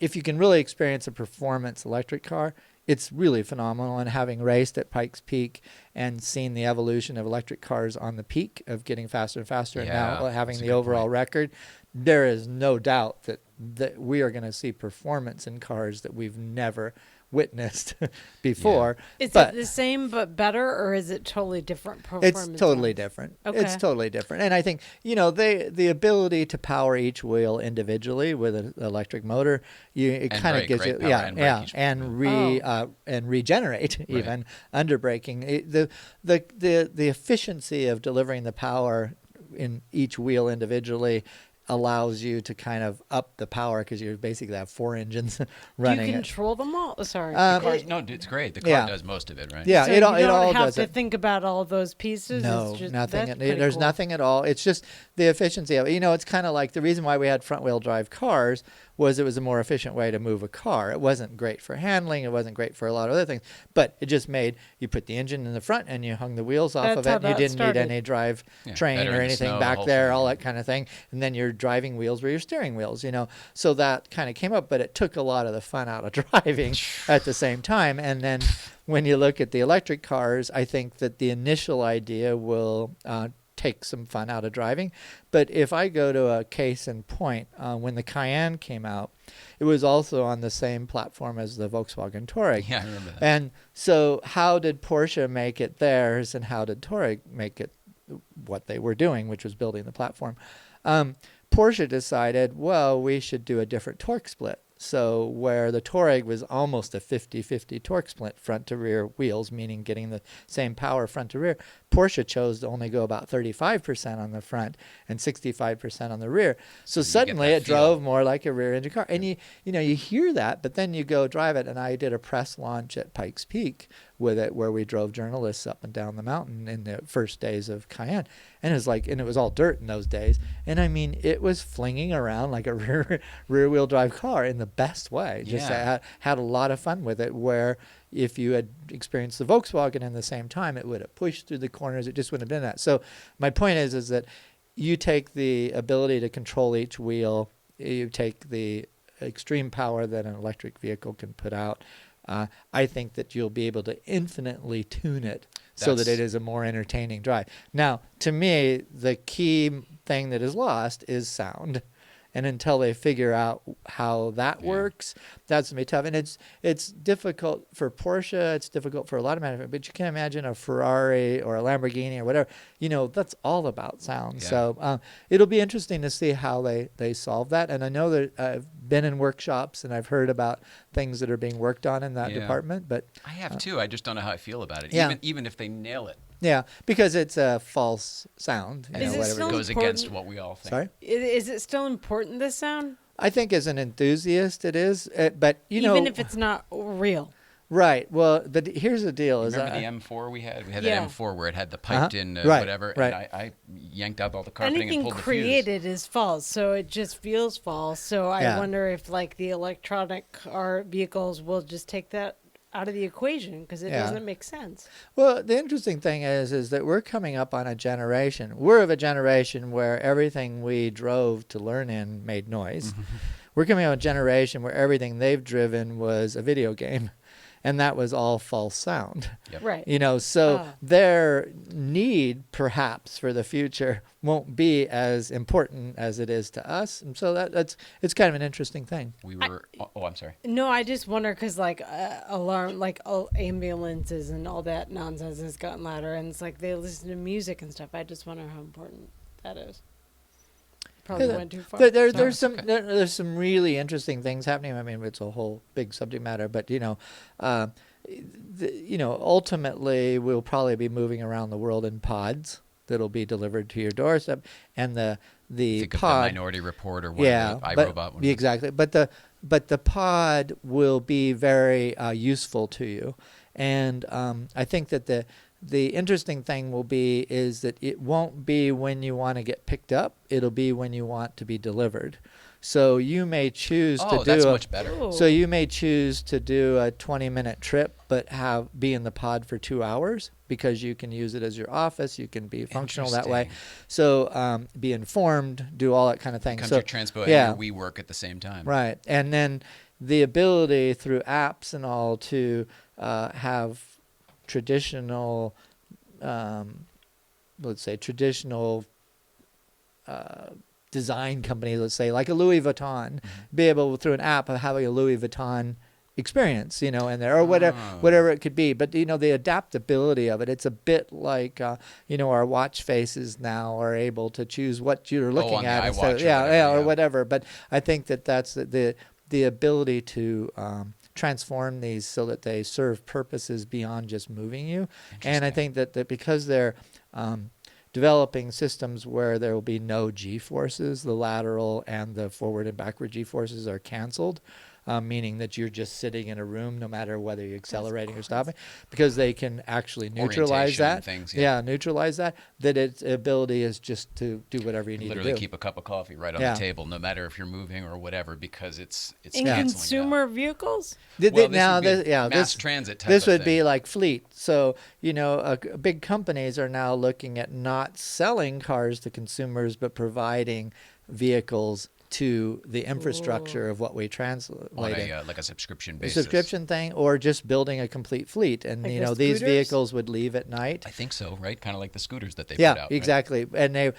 if you can really experience a performance electric car, it's really phenomenal. And having raced at Pikes Peak and seen the evolution of electric cars on the peak of getting faster and faster, and now having that's a the good overall point. record, there is no doubt that we are going to see performance in cars that we've never witnessed before. Is But it the same but better, or is it totally different performance? it's totally different. It's Okay. totally different. And I think, you know, the ability to power each wheel individually with an electric motor, it And kind of brake, gives right? you, Power yeah, and brake yeah, each and and regenerate even under braking. The efficiency of delivering the power in each wheel individually allows you to kind of up the power, because you basically have 4 engines Do running. you control them all? Oh, sorry. No, it's great. The car yeah. does most of it, right? Yeah, So it all you don't does have to it. think about all those pieces. No, it's just, nothing. That's pretty There's cool. nothing at all. It's just the efficiency of it. You know, it's kind of like the reason why we had front-wheel drive cars was it was a more efficient way to move a car. It wasn't great for handling. It wasn't great for a lot of other things. But it just made, you put the engine in the front and you hung the wheels off That's of how it. And you that didn't started. need any drive Yeah, train better or in the anything snow, the back whole there, thing, all yeah. that kind of thing. And then your driving wheels were your steering wheels, you know. So that kind of came up, but it took a lot of the fun out of driving at the same time. And then when you look at the electric cars, I think that the initial idea will take some fun out of driving. But if I go to a case in point, when the Cayenne came out, it was also on the same platform as the Volkswagen Touareg. Yeah, I remember that. And so how did Porsche make it theirs, and how did Touareg make it what they were doing, which was building the platform? Porsche decided, well, we should do a different torque split. So where the Touareg was almost a 50-50 torque split front to rear wheels, meaning getting the same power front to rear, Porsche chose to only go about 35% on the front and 65% on the rear. So you get suddenly that it feel. drove more like a rear engine car. And you hear that, but then you go drive it. And I did a press launch at Pikes Peak with it, where we drove journalists up and down the mountain in the first days of Cayenne. And it was all dirt in those days. And I mean, it was flinging around like a rear wheel drive car in the best way. Just Yeah. had a lot of fun with it, where if you had experienced the Volkswagen in the same time, it would have pushed through the corners. It just wouldn't have been that. So my point is that you take the ability to control each wheel, you take the extreme power that an electric vehicle can put out. I think that you'll be able to infinitely tune it so that That's- it is a more entertaining drive. Now, to me, the key thing that is lost is sound. And until they figure out how that works, that's going to be tough. And it's difficult for Porsche. It's difficult for a lot of manufacturers. But you can imagine a Ferrari or a Lamborghini or whatever. You know, that's all about sound. Yeah. So it'll be interesting to see how they solve that. And I know that I've been in workshops and I've heard about things that are being worked on in that Yeah. department. But I have too. I just don't know how I feel about it. Yeah. Even if they nail it, yeah, because it's a false sound. You Is know, it whatever still it goes important- against what we all think. Sorry? Is it still important, this sound? I think as an enthusiast it is. But, you know. Even if it's not real. Right. Well, but here's the deal. Is Remember the M4 we had? We had Yeah. that M4 where it had the piped-in Right, whatever, right. and I yanked out all the carpeting Anything and pulled the fuse. created is false, so it just feels false. So I Yeah. wonder if, like, the electronic car vehicles will just take that out of the equation, because it Yeah. doesn't make sense. Well, the interesting thing is that we're coming up on a generation. We're of a generation where everything we drove to learn in made noise. We're coming on a generation where everything they've driven was a video game. and that was all false sound. Yep. Right. You know, so Ah. their need perhaps for the future won't be as important as it is to us, and so it's kind of an interesting thing. We were. I'm sorry. No, I just wonder because like alarm, like ambulances and all that nonsense has gotten louder, and it's like they listen to music and stuff. I just wonder how important that is. Probably went too far. There's some okay. there's some really interesting things happening. I mean, it's a whole big subject matter, but you know, ultimately we'll probably be moving around the world in pods that'll be delivered to your doorstep, and the Think of the pod. Minority Report or one Yeah, of the but iRobot. One exactly. But the pod will be very useful to you, and I think that the interesting thing will be is that it won't be when you want to get picked up. It'll be when you want to be delivered. So you may choose to do that's much better. Ooh. So you may choose to do a 20-minute trip, but be in the pod for 2 hours because you can use it as your office. You can be functional that way. Interesting. So be informed, do all that kind of thing. Becomes So your transpo yeah. and your WeWork at the same time. Right. And then the ability through apps and all to have traditional, let's say, traditional design company, let's say, like a Louis Vuitton, be able through an app of having a Louis Vuitton experience, you know, in there or whatever it could be. But, you know, the adaptability of it, it's a bit like, you know, our watch faces now are able to choose what you're looking on the at. iWatch instead of- or yeah, whatever, yeah, or yeah. whatever. But I think that's the ability to transform these so that they serve purposes beyond just moving you. And I think that because they're developing systems where there will be no G-forces, the lateral and the forward and backward G-forces are canceled, meaning that you're just sitting in a room no matter whether you're accelerating or stopping, because they can actually neutralize Orientation and that. things, yeah, neutralize that. That its ability is just to do whatever you need Literally to do. keep a cup of coffee right on Yeah. the table, no matter if you're moving or whatever, because it's in canceling consumer vehicles. Well, this Now, would be mass this transit type this of would be thing. like fleet. So, you know, big companies are now looking at not selling cars to consumers, but providing vehicles to the infrastructure of what we translate on in. like a subscription A basis. subscription thing, or just building a complete fleet. And, Like you the know, these scooters? vehicles would leave at night. I think so, right? Kind of like the scooters that they Yeah, put out. exactly. And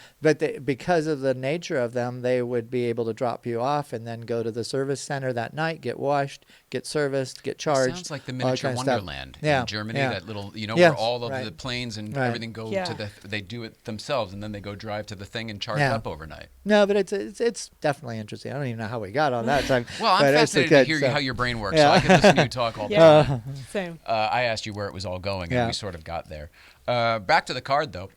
because of the nature of them, they would be able to drop you off and then go to the service center that night, get washed, get serviced, get Right? charged. Sounds like the all that miniature kind of stuff. Wonderland Yeah, in Germany. yeah. That little, you know, Yes, where all of right. the planes and Right. everything go Yeah. to they do it themselves, and then they go drive to the thing and charge Yeah. up overnight. No, but it's definitely interesting. I don't even know how we got on that time. Well, I'm but it's fascinated good, to hear so- how your brain works, Yeah. so I can listen to you talk all the Yeah. time. Same. I asked you where it was all going, and Yeah. we sort of got there. Back to the card, though.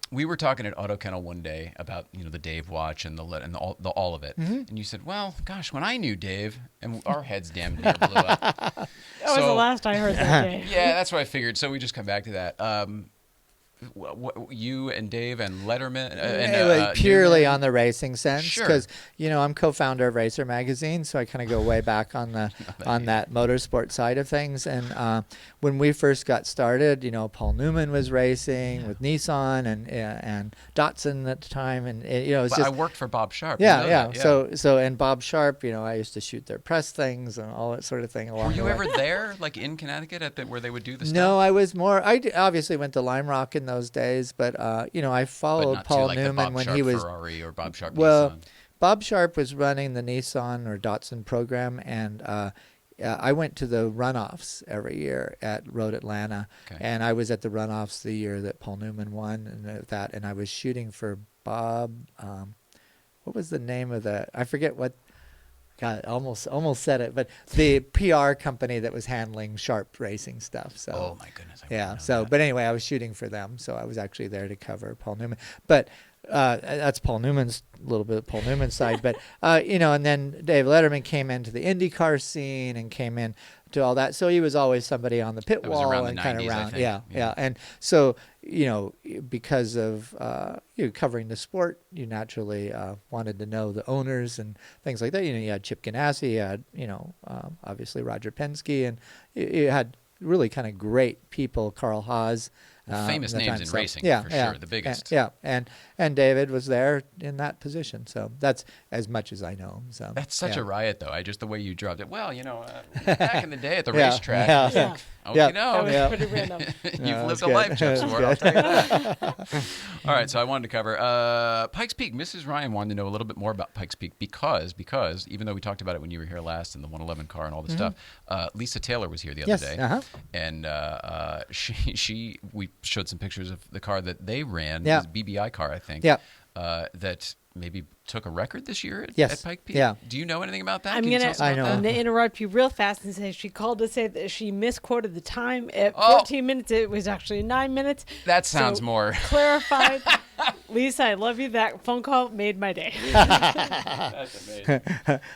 We were talking at Auto Kennel one day about, you know, the Dave watch and all of it, Mm-hmm. and you said, "Well, gosh, when I knew Dave," and our heads damn near blew up. That was the last I heard that day. Yeah, that's what I figured. So we just come back to that. You and Dave and Letterman and purely Newman? on the racing sense, Sure. because you know I'm co-founder of Racer Magazine, so I kind of go way back on the on that motorsport side of things. And when we first got started, you know, Paul Newman was racing with Nissan and Datsun at the time, and you know, it's But just I worked for Bob Sharp. You yeah, know yeah. that, So and Bob Sharp, you know, I used to shoot their press things and all that sort of thing. Along were you the way. ever there, like in Connecticut, where they would do the stuff? No, I was more. Obviously went to Lime Rock in those days, but you know, I But followed not Paul to, like, the Newman Bob when Sharp he was. Ferrari or Bob Sharp Well, Nissan. Bob Sharp was running the Nissan or Datsun program, and I went to the runoffs every year at Road Atlanta, Okay. and I was at the runoffs the year that Paul Newman won, and I was shooting for Bob. What was the name of the? I forget what. God, almost said it, but the PR company that was handling Sharp racing stuff. So. Oh my goodness! I Yeah. wouldn't know So, that. but anyway, I was shooting for them, so I was actually there to cover Paul Newman. But that's Paul Newman's little bit of Paul Newman's side. But you know, and then Dave Letterman came into the IndyCar scene and came in to all that. So he was always somebody on the pit That was wall around the and kind of 90s, I around. think. Yeah, Yeah. yeah. And so you know, because of you covering the sport, you naturally wanted to know the owners and things like that. You know, you had Chip Ganassi, you had obviously Roger Penske, and you had really kind of great people, Carl Haas, Famous at the names time. in So, racing, yeah, for yeah, sure, the biggest. And David was there in that position. So that's as much as I know him. So That's such yeah. a riot, though. Just the way you dropped it. Well, back in the day at the Yeah, racetrack, yeah. it's like, Yeah. okay, no. That was Yeah. pretty random. You've No, lived that's a good. life, Jeff That's Swart. I'll good. tell you that. All right, so I wanted to cover Pikes Peak. Mrs. Ryan wanted to know a little bit more about Pikes Peak because even though we talked about it when you were here last in the 111 car and all this stuff, Lisa Taylor was here the other Yes, day, and we showed some pictures of the car that they ran, Yeah. this BBI car, I think, Yeah. that maybe took a record this year Yes. at Pikes Peak. Yeah. Do you know anything about that? I'm Can you tell gonna, us about I know. that? I'm gonna interrupt you real fast and say she called to say that she misquoted the time at Oh. 14 minutes. It was actually 9 minutes. That sounds So, more. clarified. Lisa, I love you. That phone call made my day. That's amazing.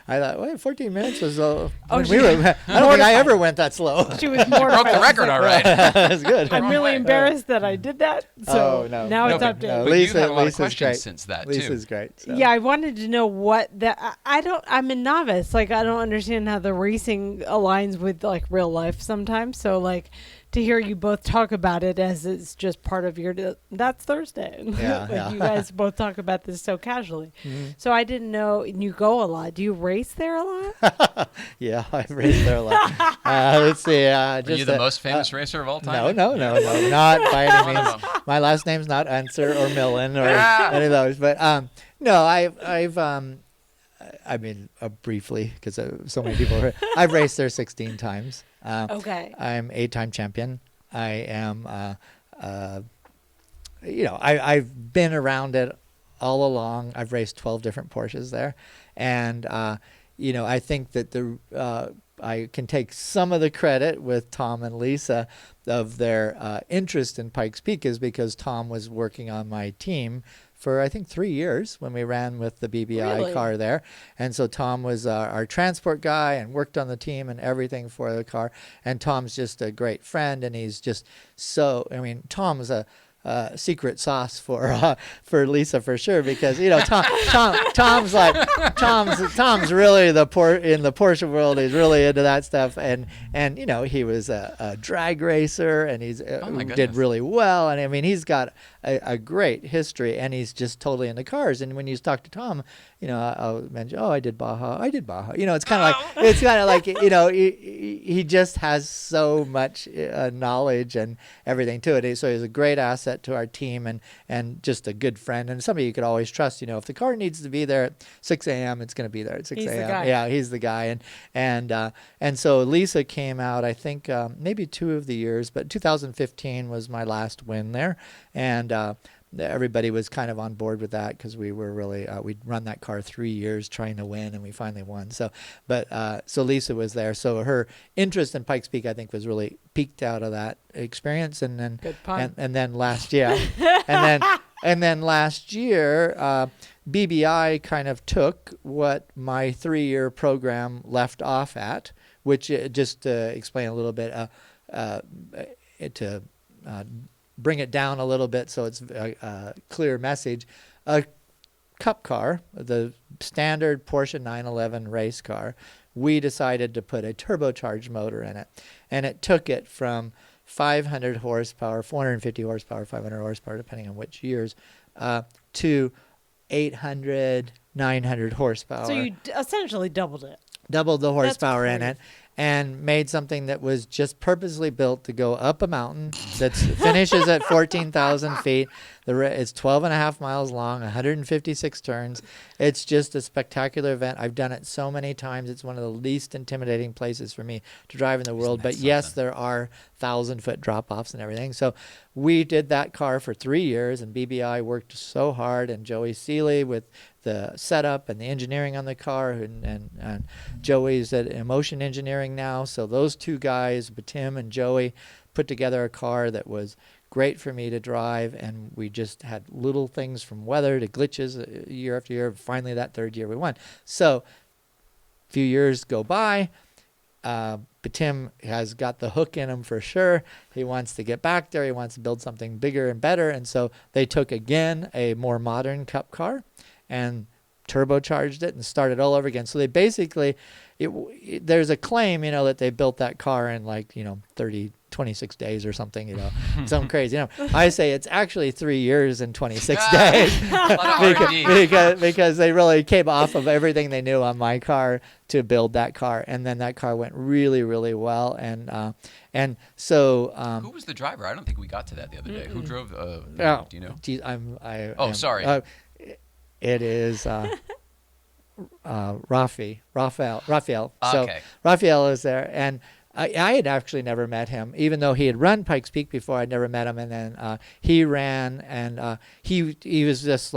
I thought, wait, 14 minutes was. Oh, When she- we were, I don't think I ever went that slow. She was mortified. Broke the record, all right. That's good. I'm Wrong really way. embarrassed that I did that. So Oh, no. now No, it's but- updated. no, But Lisa- you've had a lot of Lisa's questions great. since that, too. Lisa's great. So. Yeah, I wanted to know what that. I'm a novice. Like, I don't understand how the racing aligns with like real life sometimes. So like, to hear you both talk about it as it's just part of your. That's Thursday. Yeah, Like, yeah. you guys both talk about this so casually. So I didn't know. And you go a lot. Do you race there a lot? Yeah, I've raced there a lot. Let's see. Are Just you the most famous racer of all time? No, not by any One of means. them. My last name's not Unser or Millen or Ah. any of those. But no, I mean, briefly, because so many people. I've raced there 16 times. Okay. I'm 8-time champion. I am, I've been around it all along. I've raced 12 different Porsches there, and I think that I can take some of the credit with Tom and Lisa of their interest in Pikes Peak is because Tom was working on my team for I think 3 years when we ran with the BBI Really? car there. And so Tom was our transport guy and worked on the team and everything for the car. And Tom's just a great friend, and he's just Tom's a secret sauce for Lisa for sure, because Tom's really in the Porsche world. He's really into that stuff, and he was a drag racer, and he's Oh my did goodness. really well, and I mean he's got a great history, and he's just totally into cars. And when you talk to Tom, I'll mention, I did Baja. It's kind of like he just has so much knowledge and everything to it. So he's a great asset to our team, and just a good friend, and somebody you could always trust. If the car needs to be there at 6 a.m., it's going to be there at 6 He's the a.m. guy. Yeah, he's the guy. And so Lisa came out, I think maybe 2 of the years, but 2015 was my last win there, and everybody was kind of on board with that because we were really we'd run that car 3 years trying to win, and we finally won. So Lisa was there, so her interest in Pikes Peak I think was really peaked out of that experience, and then Good pun. and then last year and then last year BBI kind of took what my 3-year program left off at, which just to explain a little bit to bring it down a little bit so it's a clear message. A cup car, the standard Porsche 911 race car, we decided to put a turbocharged motor in it. And it took it from 500 horsepower, 450 horsepower, 500 horsepower, depending on which years, to 800, 900 horsepower. So you essentially doubled it. Doubled the horsepower in crazy. it, and made something that was just purposely built to go up a mountain that finishes at 14,000 feet. It's 12 and a half miles long, 156 turns. It's just a spectacular event. I've done it so many times. It's one of the least intimidating places for me to drive in the world. that But yes, something? there are 1,000-foot drop-offs and everything. So we did that car for 3 years, and BBI worked so hard, and Joey Seeley with the setup and the engineering on the car, and Joey's at Emotion Engineering now. So those two guys, Tim and Joey, put together a car that was great for me to drive, and we just had little things from weather to glitches year after year. Finally, that 3rd year we won. So a few years go by. But Tim has got the hook in him for sure. He wants to get back there. He wants to build something bigger and better. And so they took, again, a more modern cup car and turbocharged it and started all over again. So they basically, there's a claim, that they built that car in 26 days or something, something crazy. I say it's actually 3 years and 26 days because they really came off of everything they knew on my car to build that car, and then that car went really, really well. And so who was the driver? I don't think we got to that the other day. Who drove? Oh, do you know? Geez, Sorry. It is Raphael. So Okay. Raphael is there, and I had actually never met him, even though he had run Pikes Peak before. I'd never met him, and then he ran, and he was just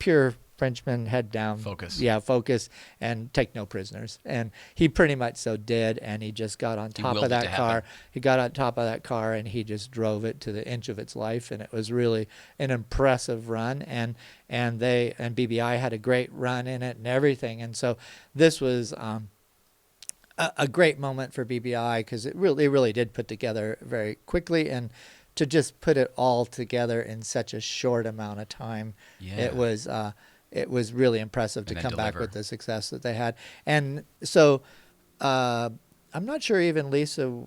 pure Frenchman, head down, focus, and take no prisoners. And he pretty much so did, and he just got on top of that car. He got on top of that car, and he just drove it to the inch of its life, and it was really an impressive run. And BBI had a great run in it and everything. And so this was a great moment for BBI, because it really did put together very quickly, and to just put it all together in such a short amount of time, it was really impressive to come back with the success that they had. And so I'm not sure even Lisa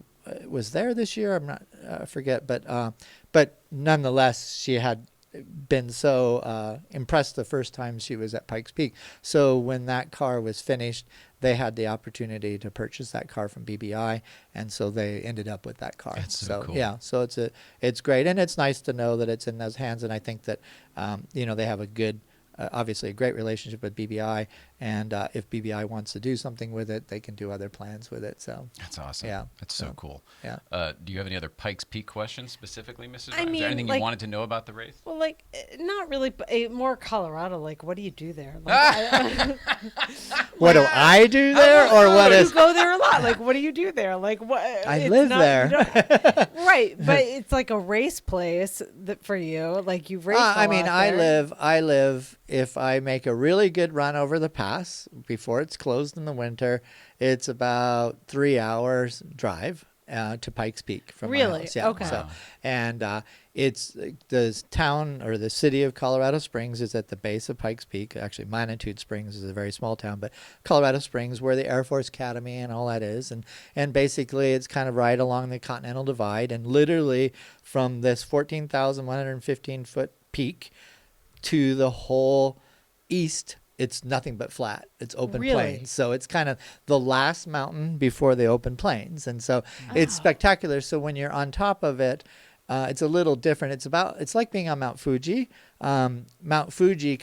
was there this year. I forget, but nonetheless, she had been so impressed the first time she was at Pikes Peak. So when that car was finished, they had the opportunity to purchase that car from BBI, and so they ended up with that car. That's so cool. Yeah, so it's great, and it's nice to know that it's in those hands. And I think that they have a good, obviously a great relationship with BBI, and if BBI wants to do something with it, they can do other plans with it. So that's awesome. Yeah, that's so cool. Yeah. Do you have any other Pikes Peak questions specifically, Mrs. I Ryan? Is mean, there anything you wanted to know about the race? Well, not really, but more Colorado. What do you do there? What do I do there, or what is? You go there a lot. What do you do there? What? I live there. Right, but it's like a race place for you. You race. I live. If I make a really good run over the pass before it's closed in the winter, it's about 3 hours drive to Pikes Peak from my house. Yeah. Okay. So, and it's the town, or the city of Colorado Springs is at the base of Pikes Peak. Actually, Manitude Springs is a very small town, but Colorado Springs, where the Air Force Academy and all that is, and basically it's kind of right along the Continental Divide, and literally from this 14,115 foot peak to the whole east, it's nothing but flat. It's open plains. So it's kind of the last mountain before the open plains. And so it's spectacular. So when you're on top of it, it's a little different. It's like being on Mount Fuji. Mount Fuji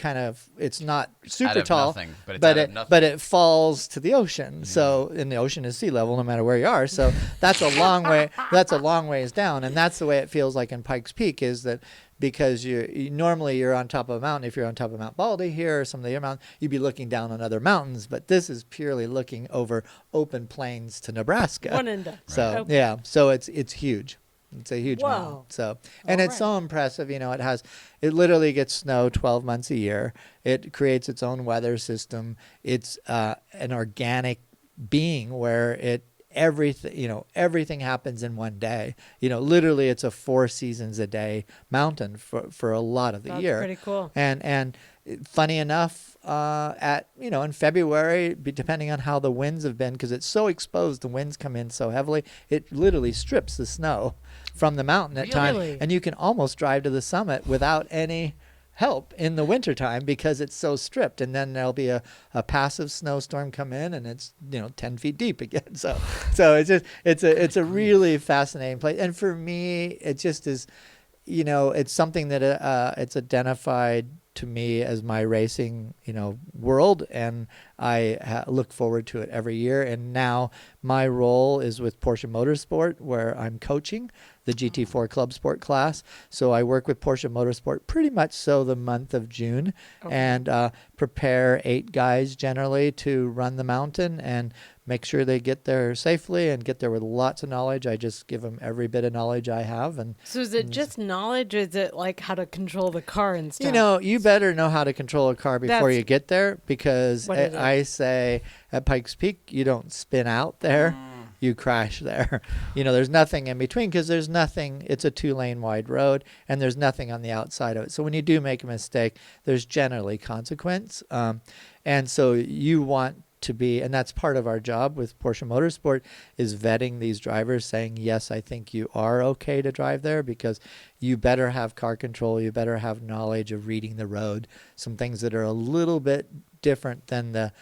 it's not super tall, but it falls to the ocean. So, and the ocean is sea level no matter where you are. So that's a long way. That's a long ways down, and that's the way it feels like in Pikes Peak. Is that because normally you're on top of a mountain. If you're on top of Mount Baldy here or some of the other mountains, you'd be looking down on other mountains. But this is purely looking over open plains to Nebraska. One and done. So yeah, so it's huge. It's a huge mountain. So, and it's so impressive. It literally gets snow 12 months a year. It creates its own weather system. It's an organic being where everything happens in one day. Literally it's a 4 seasons a day mountain for a lot of the year. That's pretty cool. And funny enough, in February, depending on how the winds have been, because it's so exposed, the winds come in so heavily, it literally strips the snow from the mountain at times, and you can almost drive to the summit without any help in the wintertime because it's so stripped. And then there'll be a passive snowstorm come in, and it's 10 feet deep again. So it's a really fascinating place. And for me, it just is, it's something that it's identified to me as my racing, world, and I look forward to it every year. And now my role is with Porsche Motorsport, where I'm coaching the GT4 Club Sport class. So I work with Porsche Motorsport pretty much the month of June, and prepare 8 guys generally to run the mountain and make sure they get there safely and get there with lots of knowledge. I just give them every bit of knowledge I have. And so is it just knowledge? Or is it how to control the car and stuff? You better know how to control a car before you get there, because I say at Pikes Peak, you don't spin out there. you crash there. There's nothing in between because there's nothing. It's a 2-lane wide road, and there's nothing on the outside of it. So when you do make a mistake, there's generally consequence. And so you want to be, and that's part of our job with Porsche Motorsport, is vetting these drivers, saying, yes, I think you are okay to drive there, because you better have car control, you better have knowledge of reading the road, some things that are a little bit different than there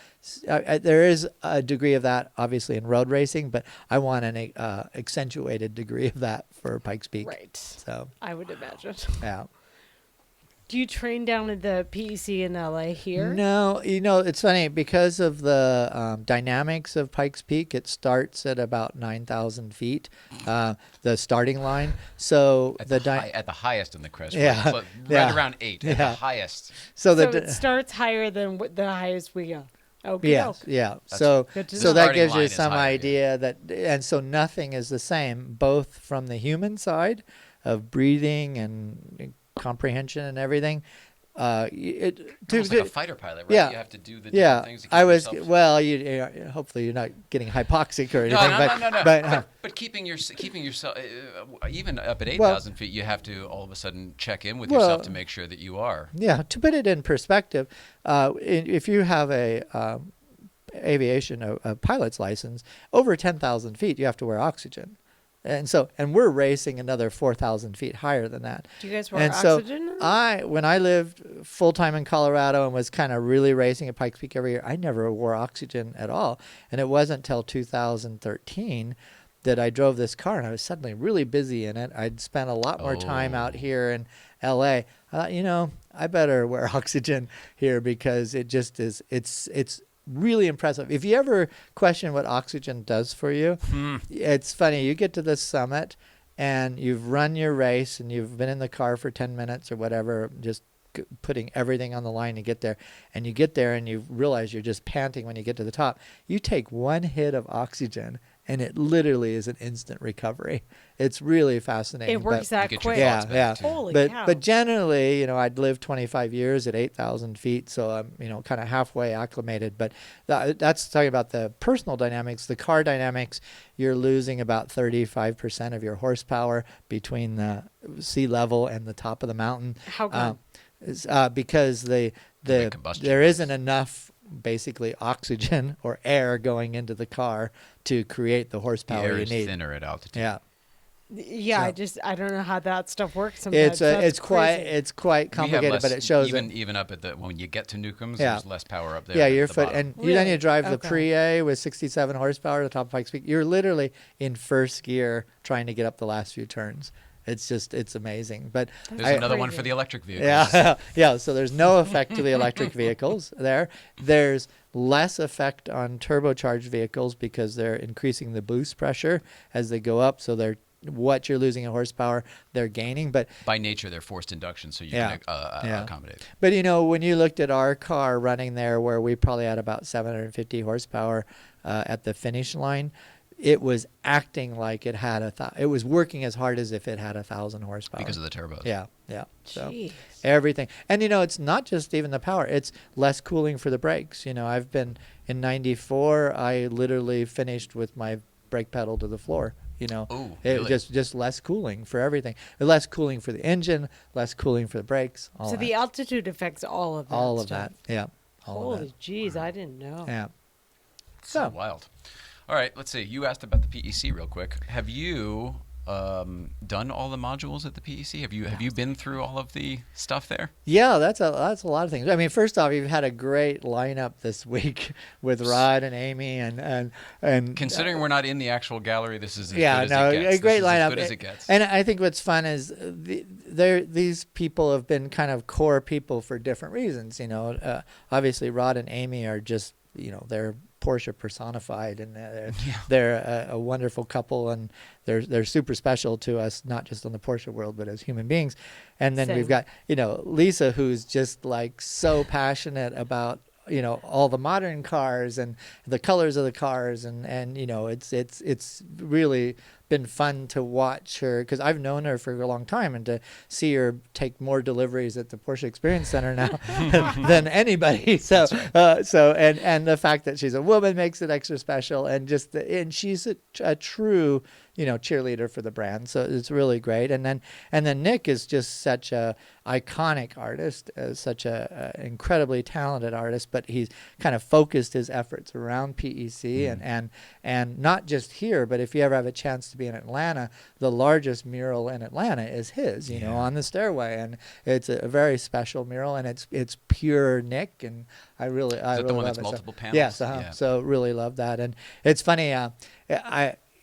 is a degree of that obviously in road racing, but I want an accentuated degree of that for Pikes Peak. Right. So I would imagine. yeah. Do you train down at the PEC in LA here? No, it's funny because of the dynamics of Pikes Peak. It starts at about 9,000 feet, the starting line. So at the highest in the crest, yeah, right around 8 at the highest. So it starts higher than the highest we go. Okay. Yeah. So that gives you some idea that, and so nothing is the same, both from the human side of breathing and comprehension and everything. Almost like a fighter pilot, right? Yeah. You have to do the different things to keep yourself... Well, hopefully you're not getting hypoxic or anything. No. But keeping yourself, even up at 8,000 feet, you have to all of a sudden check in with yourself to make sure that you are. Yeah. To put it in perspective, if you have a pilot's license over 10,000 feet, you have to wear oxygen. And we're racing another 4,000 feet higher than that. Do you guys wear oxygen? When I lived full time in Colorado and was kind of really racing at Pikes Peak every year, I never wore oxygen at all. And it wasn't until 2013 that I drove this car, and I was suddenly really busy in it. I'd spent a lot more time out here in LA. I thought, I better wear oxygen here, because it just is. It's really impressive. If you ever question what oxygen does for you, it's funny. You get to this summit and you've run your race and you've been in the car for 10 minutes or whatever, just putting everything on the line to get there. And you get there and you realize you're just panting when you get to the top. You take one hit of oxygen and it literally is an instant recovery. It's really fascinating. It works that quick. Yeah. Holy cow. But generally, I'd lived 25 years at 8,000 feet, so I'm, kind of halfway acclimated. But that's talking about the personal dynamics. The car dynamics, you're losing about 35% of your horsepower between the sea level and the top of the mountain. How come? Because there isn't enough basically oxygen or air going into the car to create the horsepower you need. The air is thinner at altitude. Yeah, I don't know how that stuff works sometimes. It's quite complicated, but it shows even up at when you get to Newcomb's, there's less power up there. Yeah, your foot, and then you drive the Pre-A with 67 horsepower to the top of Pikes Peak. You're literally in first gear trying to get up the last few turns. It's amazing. But there's another one for the electric vehicles. Yeah. So there's no effect to the electric vehicles there. There's less effect on turbocharged vehicles because they're increasing the boost pressure as they go up. So what you're losing in horsepower, they're gaining. But by nature, they're forced induction, so you can accommodate. But when you looked at our car running there, where we probably had about 750 horsepower at the finish line, it was acting like it had it was working as hard as if it had 1,000 horsepower because of the turbos. Yeah. So Jeez. everything, and it's not just even the power; it's less cooling for the brakes. I've been in '94. I literally finished with my brake pedal to the floor. Really? Just less cooling for everything. Less cooling for the engine, less cooling for the brakes. So the altitude affects all of that. All of that. Yeah. Holy jeez, I didn't know. Yeah. So wild. All right, let's see. You asked about the PEC real quick. Have you done all the modules at the PEC? Have you been through all of the stuff there? Yeah, that's a lot of things. I mean, first off, you've had a great lineup this week with Rod and Amy and considering we're not in the actual gallery, this is as good as it gets. A great lineup. As good as it gets. And I think what's fun is these people have been kind of core people for different reasons. Obviously Rod and Amy are just they're Porsche personified, and they're a wonderful couple, and they're super special to us, not just on the Porsche world, but as human beings. And then we've got Lisa, who's just like so passionate about all the modern cars and the colors of the cars, and it's really been fun to watch her, because I've known her for a long time, and to see her take more deliveries at the Porsche Experience Center now than anybody. So, and the fact that she's a woman makes it extra special, and and she's a true, cheerleader for the brand. So it's really great. And then Nick is just such a iconic artist, such a incredibly talented artist, but he's kind of focused his efforts around PEC and not just here, but if you ever have a chance to be in Atlanta, the largest mural in Atlanta is his, on the stairway, and it's a very special mural, and it's pure Nick, and I really the one love that's it. multiple panels? Yes, Yeah. So really love that. And it's funny,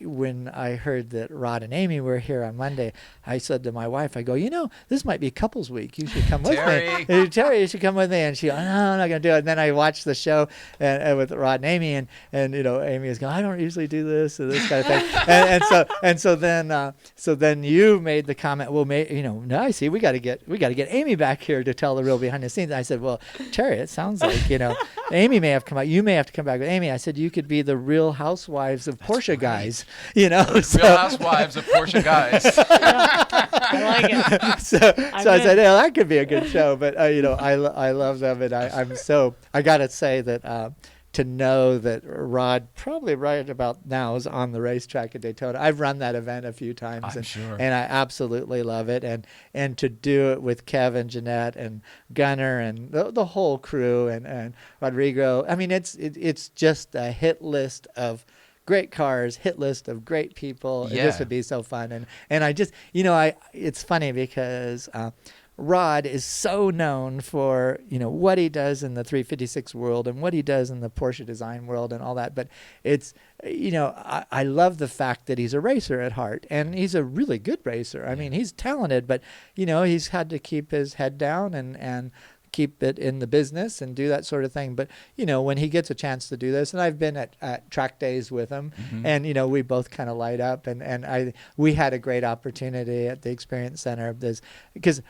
when I heard that Rod and Amy were here on Monday, I said to my wife, I go, this might be couples week. You should come with me. Terry, you should come with me. And she, no, I'm not going to do it. And then I watched the show and with Rod and Amy, and Amy was going, I don't usually do this or this kind of thing. So then you made the comment, well, no, I see, we got to get Amy back here to tell the real behind the scenes. And I said, well, Terry, it sounds like, Amy may have come out. You may have to come back with Amy. I said, you could be the Real Housewives of Porsche guys. Real Housewives of Porsche guys. I like it. So I said, that could be a good show. But I love them, and I gotta say that to know that Rod probably right about now is on the racetrack at Daytona. I've run that event a few times, and I absolutely love it. And to do it with Kevin, Jeanette, and Gunnar, and the whole crew, and Rodrigo. I mean, it's just a hit list of great cars, hit list of great people. Yeah. This would be so fun. And I just, it's funny because Rod is so known for, what he does in the 356 world and what he does in the Porsche design world and all that. But it's, I love the fact that he's a racer at heart, and he's a really good racer. I mean, he's talented, but, he's had to keep his head down and keep it in the business and do that sort of thing. But, when he gets a chance to do this, and I've been at track days with him, and, we both kind of light up, and we had a great opportunity at the Experience Center because,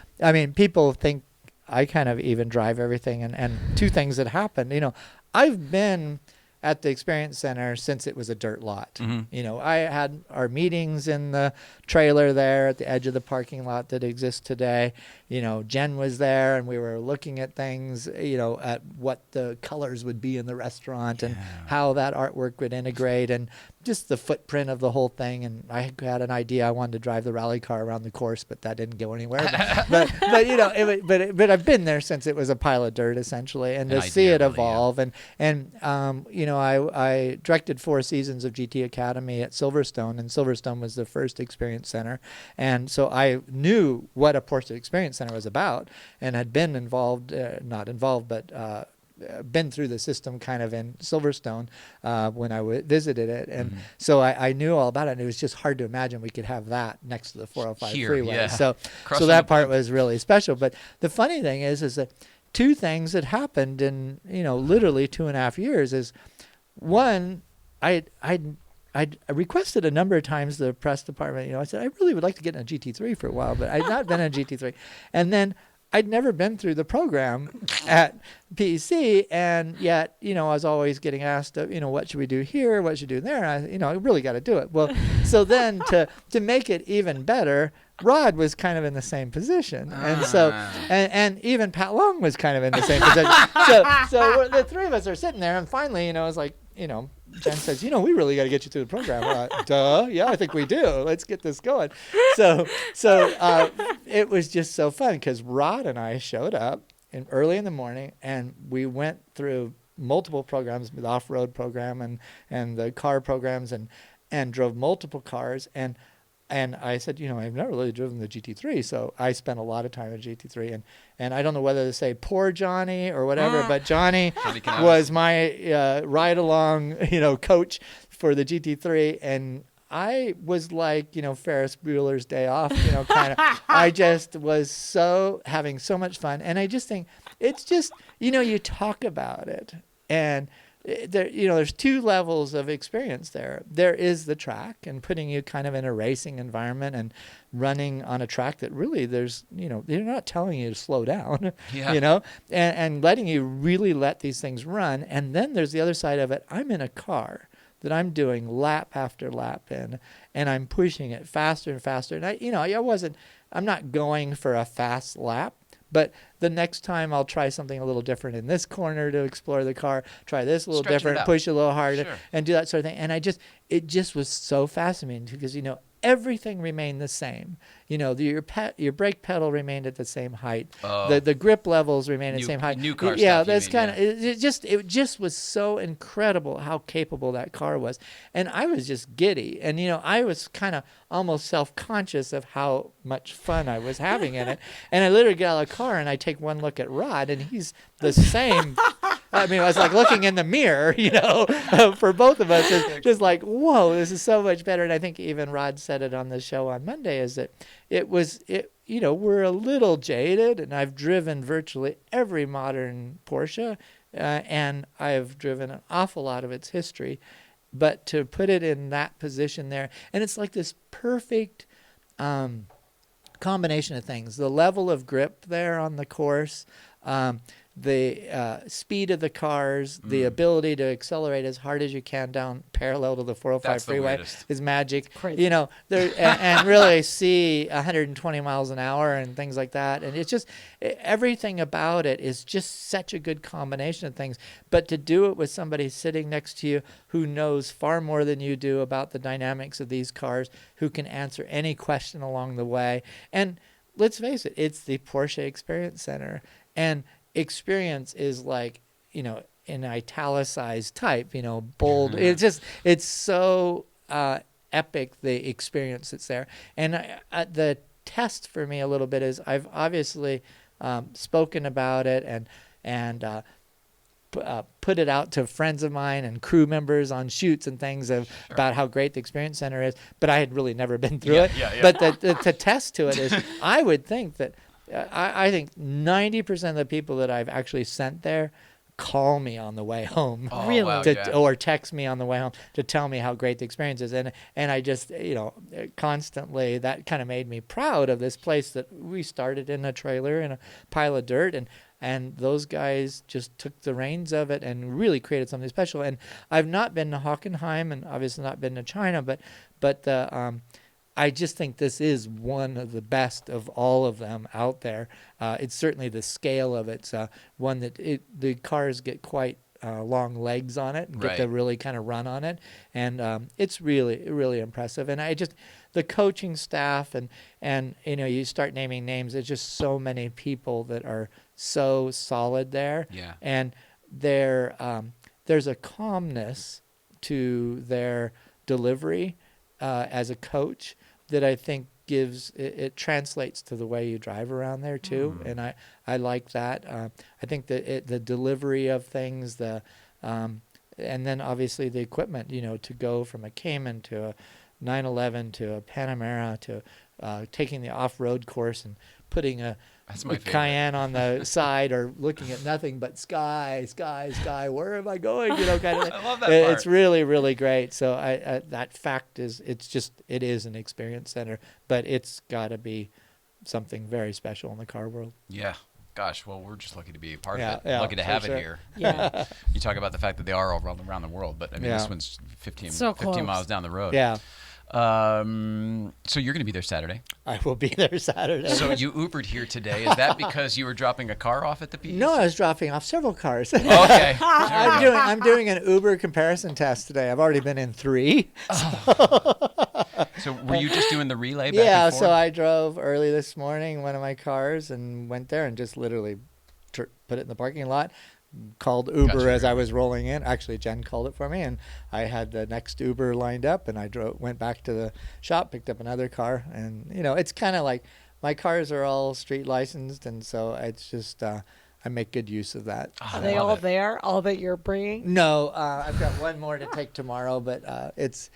people think I kind of even drive everything, and two things that happened, I've been at the Experience Center since it was a dirt lot. I had our meetings in the trailer there at the edge of the parking lot that exists today. Jen was there, and we were looking at things, at what the colors would be in the restaurant and how that artwork would integrate, and just the footprint of the whole thing. And I had an idea. I wanted to drive the rally car around the course, but that didn't go anywhere. but I've been there since it was a pile of dirt, essentially, and to see it evolve. I directed 4 seasons of GT Academy at Silverstone, and Silverstone was the first Experience Center. And so I knew what a Porsche Experience Center was about, and had been been through the system kind of in Silverstone when I visited it. And so I knew all about it, and it was just hard to imagine we could have that next to the 405 freeway. Yeah. So that part was really special. But the funny thing is that 2 things that happened in, literally 2.5 years is, one, I requested a number of times the press department, I said, I really would like to get in a GT3 for a while, but I'd not been in a GT3. And then I'd never been through the program at PEC, and yet, I was always getting asked, what should we do here? What should we do there? And I really got to do it. Well, so then to make it even better, Rod was kind of in the same position. And so, and even Pat Long was kind of in the same position. So the 3 of us are sitting there, and finally, it's like, Jen says, we really got to get you through the program. Duh, yeah, I think we do. Let's get this going. So it was just so fun because Rod and I showed up early in the morning, and we went through multiple programs, the off-road program and the car programs, and drove multiple cars. And I said, I've never really driven the GT3, so I spent a lot of time at GT3. And I don't know whether to say poor Johnny or whatever, but Johnny was my ride-along, coach for the GT3. And I was like, Ferris Bueller's Day Off, kind of. I just was having so much fun. And I just think it's just, you talk about it. And there, there's 2 levels of experience there. There is the track and putting you kind of in a racing environment and running on a track that really there's, they're not telling you to slow down, and letting you really let these things run. And then there's the other side of it. I'm in a car that I'm doing lap after lap and I'm pushing it faster and faster. And I'm not going for a fast lap, but the next time I'll try something a little different in this corner to explore the car, try this a little Stretching it different, out. push a little harder, Sure. and do that sort of thing. And it just was so fascinating because, everything remained the same. Your brake pedal remained at the same height. Oh. The grip levels remained at the same height. New car Yeah, stuff, you that's mean, kind of it just was so incredible how capable that car was. And I was just giddy. And I was kind of almost self-conscious of how much fun I was having in it. And I literally get out of the car and I take one look at Rod and he's the same. I mean, I was like looking in the mirror, for both of us. It's just like, whoa, this is so much better. And I think even Rod said it on the show on Monday, is that we're a little jaded, and I've driven virtually every modern Porsche, and I've driven an awful lot of its history. But to put it in that position there, and it's like this perfect combination of things. The level of grip there on the course, the speed of the cars, the ability to accelerate as hard as you can down parallel to the 405 That's the freeway weirdest. is magic. Crazy. And really see 120 miles an hour and things like that. And it's just everything about it is just such a good combination of things. But to do it with somebody sitting next to you who knows far more than you do about the dynamics of these cars, who can answer any question along the way. And let's face it, it's the Porsche Experience Center. And experience is like, in italicized type, bold. It's so epic, the experience that's there. And the test for me a little bit is I've obviously spoken about it and put it out to friends of mine and crew members on shoots and things about how great the Experience Center is, but I had really never been through it. Yeah. But the test to it is I would think that I think 90% of the people that I've actually sent there call me on the way home. Oh, Really? wow, Or text me on the way home to tell me how great the experience is. And I just, constantly, that kind of made me proud of this place that we started in a trailer in a pile of dirt. And those guys just took the reins of it and really created something special. And I've not been to Hockenheim and obviously not been to China, but I just think this is one of the best of all of them out there. It's certainly the scale of it's one that the cars get quite long legs on it and get to really kind of run on it. And it's really, really impressive. And the coaching staff and you start naming names, there's just so many people that are so solid there. Yeah. And there's a calmness to their delivery as a coach that I think it translates to the way you drive around there too. And I like that. I think that the delivery of things, and then obviously the equipment, to go from a Cayman to a 911 to a Panamera to taking the off-road course and putting a That's my favorite. Cayenne on the side or looking at nothing but sky, where am I going? Kind of thing. I love that part. It's really, really great. So that fact is, it is an experience center, but it's got to be something very special in the car world. Yeah. Gosh, well, we're just lucky to be a part Yeah, of it. yeah, Lucky to for have sure. it here. Yeah. You talk about the fact that they are all around the world, but I mean, this Yeah. one's 15 So close. miles down the road. Yeah, So you're going to be there Saturday. I will be there Saturday. So you Ubered here today. Is that because you were dropping a car off at the piece? No, I was dropping off several cars. Okay. I'm doing an Uber comparison test today. I've already been in 3. So were you just doing the relay back Yeah, and forth? so I drove early this morning, one of my cars, and went there and just literally put it in the parking lot, called Uber Gotcha. as I was rolling in. Actually, Jen called it for me, and I had the next Uber lined up, and I went back to the shop, picked up another car, and it's kind of like my cars are all street licensed, and so it's just I make good use of that. Oh, I Are they love all it. there? All that you're bringing? No, I've got one more to take tomorrow, but it's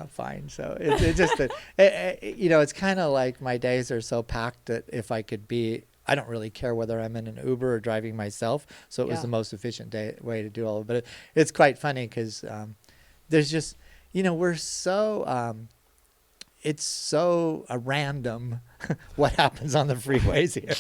fine. So it's just that it's kind of like my days are so packed that if I could be, I don't really care whether I'm in an Uber or driving myself. So it was Yeah. the most efficient way to do all of it. But it's quite funny because there's just we're so it's so random what happens on the freeways here,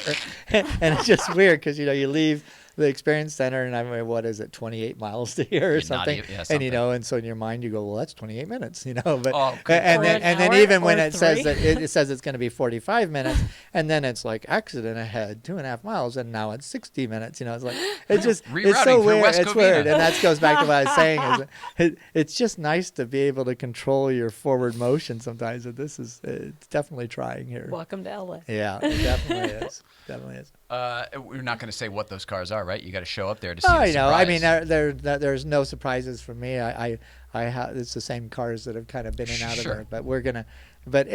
and it's just weird because you leave the experience center, and I'm what is it, 28 miles to here or Yeah, not something? even- yeah, And something. you know, and so in your mind you go, well, that's 28 minutes, you know. But Oh, good and Lord. then Or an even hour when or it says 3. that it says it's going to be 45 minutes, and then it's like accident ahead, 2.5 miles, and now it's 60 minutes. You know, it's like it's just it's Rerouting so through weird. West It's Covina. weird, and that goes back to what I was saying. It's just nice to be able to control your forward motion sometimes. And this is it's definitely trying here. Welcome to LA. Yeah, it definitely is. Definitely is. We're not going to say what those cars are, right? You got to show up there to see. Oh, the you know, I mean, surprise. there's no surprises for me. I have it's the same cars that have kind of been in and out Sure. of there, but we're gonna, but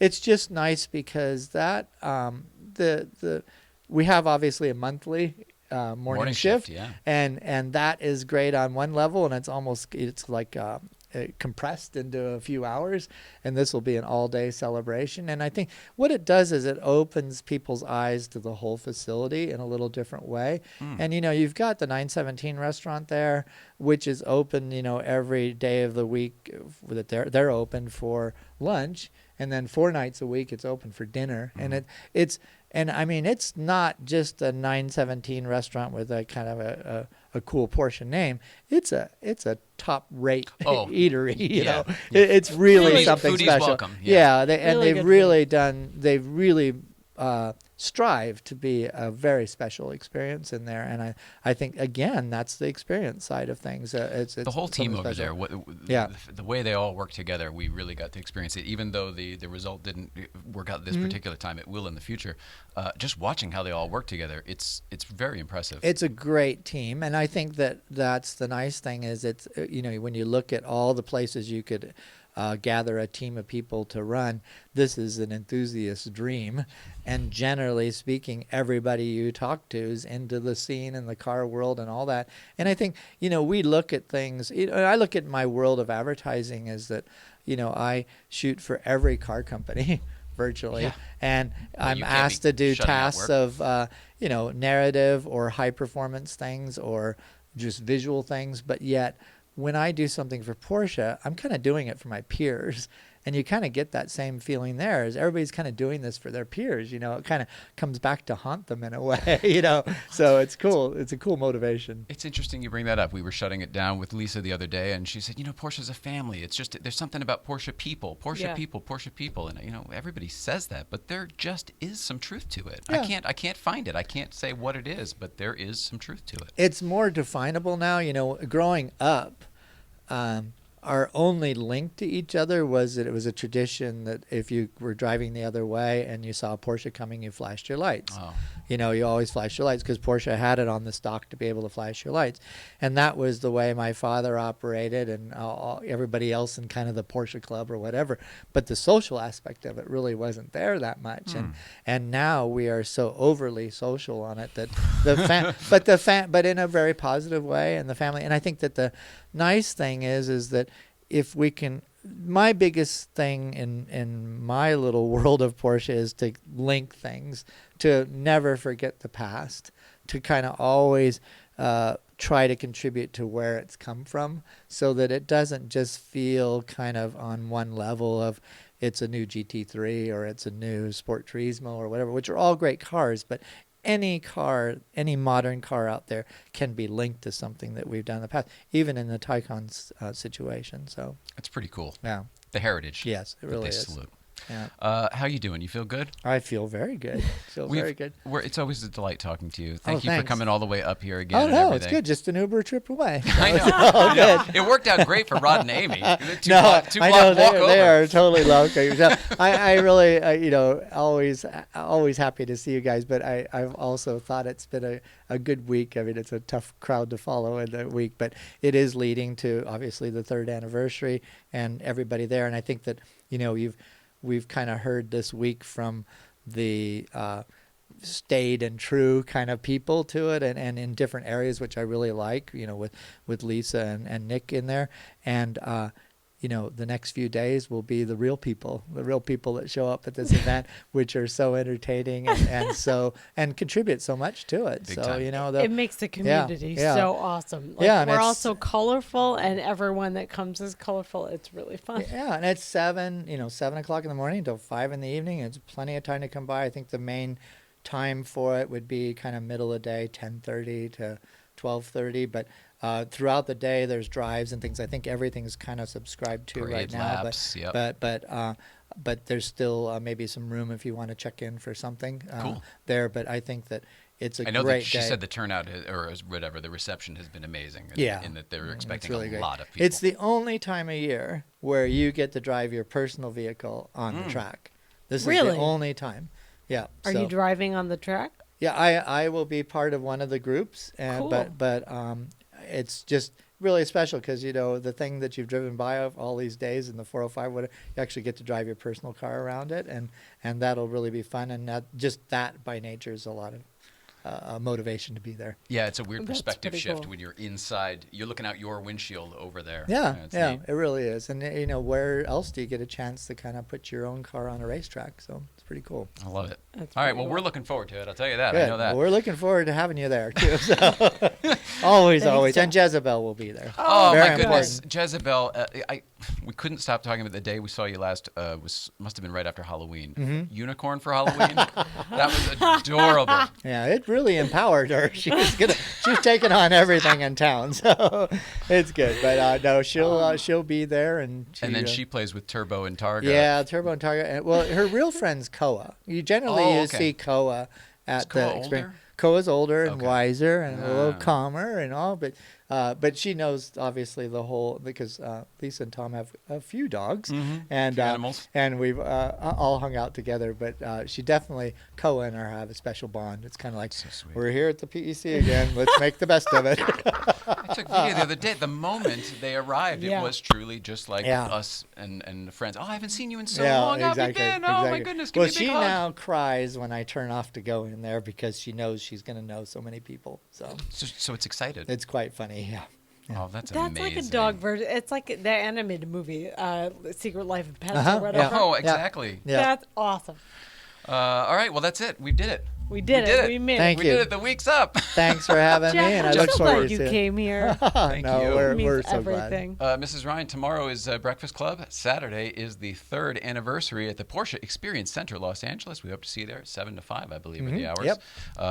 it's just nice because that we have obviously a monthly morning shift, yeah. and that is great on one level, and it's like compressed into a few hours, and this will be an all-day celebration. And I think what it does is it opens people's eyes to the whole facility in a little different way. And you know, you've got the 917 restaurant there, which is open, you know, every day of the week that they're open for lunch, and then 4 nights a week it's open for dinner. And and I mean, it's not just a 917 restaurant with a kind of a cool Porsche name. It's a top rate eatery. You know, it's really Really something foodies special. welcome, yeah. Really they've good really done. They've really strive to be a very special experience in there, and I think again that's the experience side of things. It's The whole team something over special. there, the way they all work together, we really got to experience it. Even though the result didn't work out this particular time, it will in the future. Just watching how they all work together, it's very impressive. It's a great team, and I think that's the nice thing is it's you know, when you look at all the places you could gather a team of people to run, this is an enthusiast's dream. And generally speaking, everybody you talk to is into the scene and the car world and all that. And I think, you know, we look at things, you know, I look at my world of advertising as that, you know, I shoot for every car company virtually. Yeah. And Well, I'm you can't asked be to do shutting out tasks work. of, you know, narrative or high performance things or just visual things. But yet when I do something for Porsche, I'm kind of doing it for my peers. And you kind of get that same feeling there as everybody's kind of doing this for their peers. You know, it kind of comes back to haunt them in a way, you know. So it's cool. It's a cool motivation. It's interesting you bring that up. We were shutting it down with Lisa the other day, and she said, you know, Porsche's a family. It's just, there's something about Porsche people, Yeah. Porsche people. And, you know, everybody says that, but there just is some truth to it. Yeah. I can't find it. I can't say what it is, but there is some truth to it. It's more definable now. You know, growing up, our only link to each other was that it was a tradition that if you were driving the other way and you saw a Porsche coming, you flashed your lights. Oh. You know, you always flash your lights because Porsche had it on the stock to be able to flash your lights. And that was the way my father operated and everybody else in kind of the Porsche club or whatever. But the social aspect of it really wasn't there that much. And now we are so overly social on it that but in a very positive way, and the family. And I think that the nice thing is that if we can, my biggest thing in my little world of Porsche is to link things, to never forget the past, to kind of always try to contribute to where it's come from, so that it doesn't just feel kind of on one level of it's a new GT3 or it's a new Sport Turismo or whatever, which are all great cars, but any car, any modern car out there can be linked to something that we've done in the past, even in the Taycan situation. So It's pretty cool. yeah, The heritage. yes, it that really they is. salute. Yeah, How you doing? You feel good? I feel very good. Very good. It's always a delight talking to you. Thank you for thanks. coming all the way up here again. Oh and no, it's everything. good. Just an Uber trip away. I know. all good. It worked out great for Rod and Amy. Two No, block I know walk over. they are totally local. So I really, you know, always happy to see you guys. But I've also thought it's been a good week. I mean, it's a tough crowd to follow in the week, but it is leading to obviously the 3rd anniversary and everybody there. And I think that, you know, we've kind of heard this week from the staid and true kind of people to it, and in different areas, which I really like, you know, with Lisa and Nick in there. And you know, the next few days will be the real people that show up at this event, which are so entertaining and contribute so much to it. Big so time. you know, It makes the community yeah. so awesome. Like, Yeah, and we're all it's- so colorful, and everyone that comes is colorful. It's really fun. yeah, and it's 7 o'clock in the morning until 5 in the evening. It's plenty of time to come by. I think the main time for it would be kind of middle of the day, 10:30 to 12:30. But throughout the day, there's drives and things. I think everything's kind of subscribed to Parades, right now. laps, yep. But there's still maybe some room if you want to check in for something Cool. there. But I think that it's a I know great that she day. said the turnout or whatever, the reception has been amazing. Yeah. In that they're It's expecting really a great. lot of people. It's the only time of year where you get to drive your personal vehicle on the track. This is Really? the only time. Yeah. Are you driving on the track? Yeah, I will be part of one of the groups, and Cool. but it's just really special because the thing that you've driven by all these days in the 405, you actually get to drive your personal car around it, and that'll really be fun. And that by nature is a lot of motivation to be there. Yeah, it's a weird That's perspective pretty shift cool. when you're inside. You're looking out your windshield over there. Yeah, it's yeah, neat. it really is. And where else do you get a chance to kind of put your own car on a racetrack? So it's pretty cool. I love it. That's All right, pretty well, cool. we're looking forward to it. I'll tell you that. Good. I know that. Well, we're looking forward to having you there too. So always. so. And Jezebel will be there. Oh Very my goodness, important. Jezebel! We couldn't stop talking about the day we saw you last. Must have been right after Halloween. Mm-hmm. Unicorn for Halloween. That was adorable. Yeah, it really empowered her. She's taking on everything in town, so it's good. But no, she'll be there, and Then she plays with Turbo and Targa. yeah, Turbo and Target. And, well, her real friend's Koa. You generally okay. see Koa at Koa the older? experience. Koa's older and Okay. wiser and a little Ah. calmer and all, but she knows obviously the whole because Lisa and Tom have a few dogs and Few animals. and we've all hung out together. But she definitely Koa and her have a special bond. It's kind of like So sweet. we're here at the PEC again. Let's make the best of it. I took video the other day. The moment they arrived, Yeah. it was truly just like Yeah. us and friends. Oh, I haven't seen you in so Yeah, long. How have you exactly, been? Oh my exactly. goodness, give Well, me a big she hug. now cries when I turn off to go in there because she knows she's going to know so many people. So it's excited. It's quite funny. Yeah. Oh, that's That's amazing. like a dog version. It's like the animated movie, Secret Life of Pets Uh-huh, or whatever. Oh, exactly. Yeah. That's awesome. All right, well, that's it. We did it. We did it. We made Thank it. We you. did it. The week's up. Thanks for having me, and I Jeff, look I'm so forward glad you to it. came here. Thank no, you. We're, It means we're so everything. Mrs. Ryan, tomorrow is Breakfast Club. Saturday is the 3rd anniversary at the Porsche Experience Center, Los Angeles. We hope to see you there. 7 to 5, I believe, are the hours. Yep.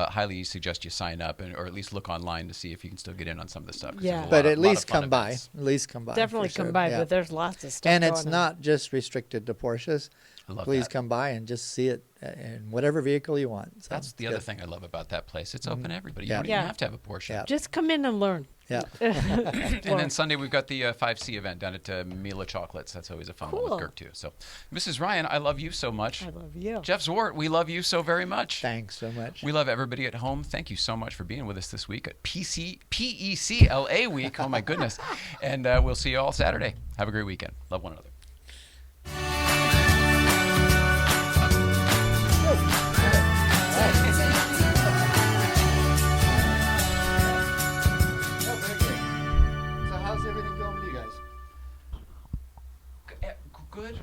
Highly suggest you sign up or at least look online to see if you can still get in on some of the stuff. 'cause Yeah. there's a But lot at of- lot least of fun come by. events. At least come by. Definitely for come sure. by, Yeah. but there's lots of stuff And it's going on. not just restricted to Porsches. I love Please that. come by and just see it in whatever vehicle you want. So That's the it's other good. thing I love about that place. It's open to everybody. You Yeah. don't even Yeah. have to have a Porsche. Yeah. Just come in and learn. Yeah. And then Sunday we've got the 5C event down at Mila Chocolates. That's always a fun one Cool. with Kirk too. So, Mrs. Ryan, I love you so much. I love you. Jeff Zwart, we love you so very much. Thanks so much. We love everybody at home. Thank you so much for being with us this week at PECLA week. Oh my goodness. And we'll see you all Saturday. Have a great weekend. Love one another. So how's everything going with you guys? Good.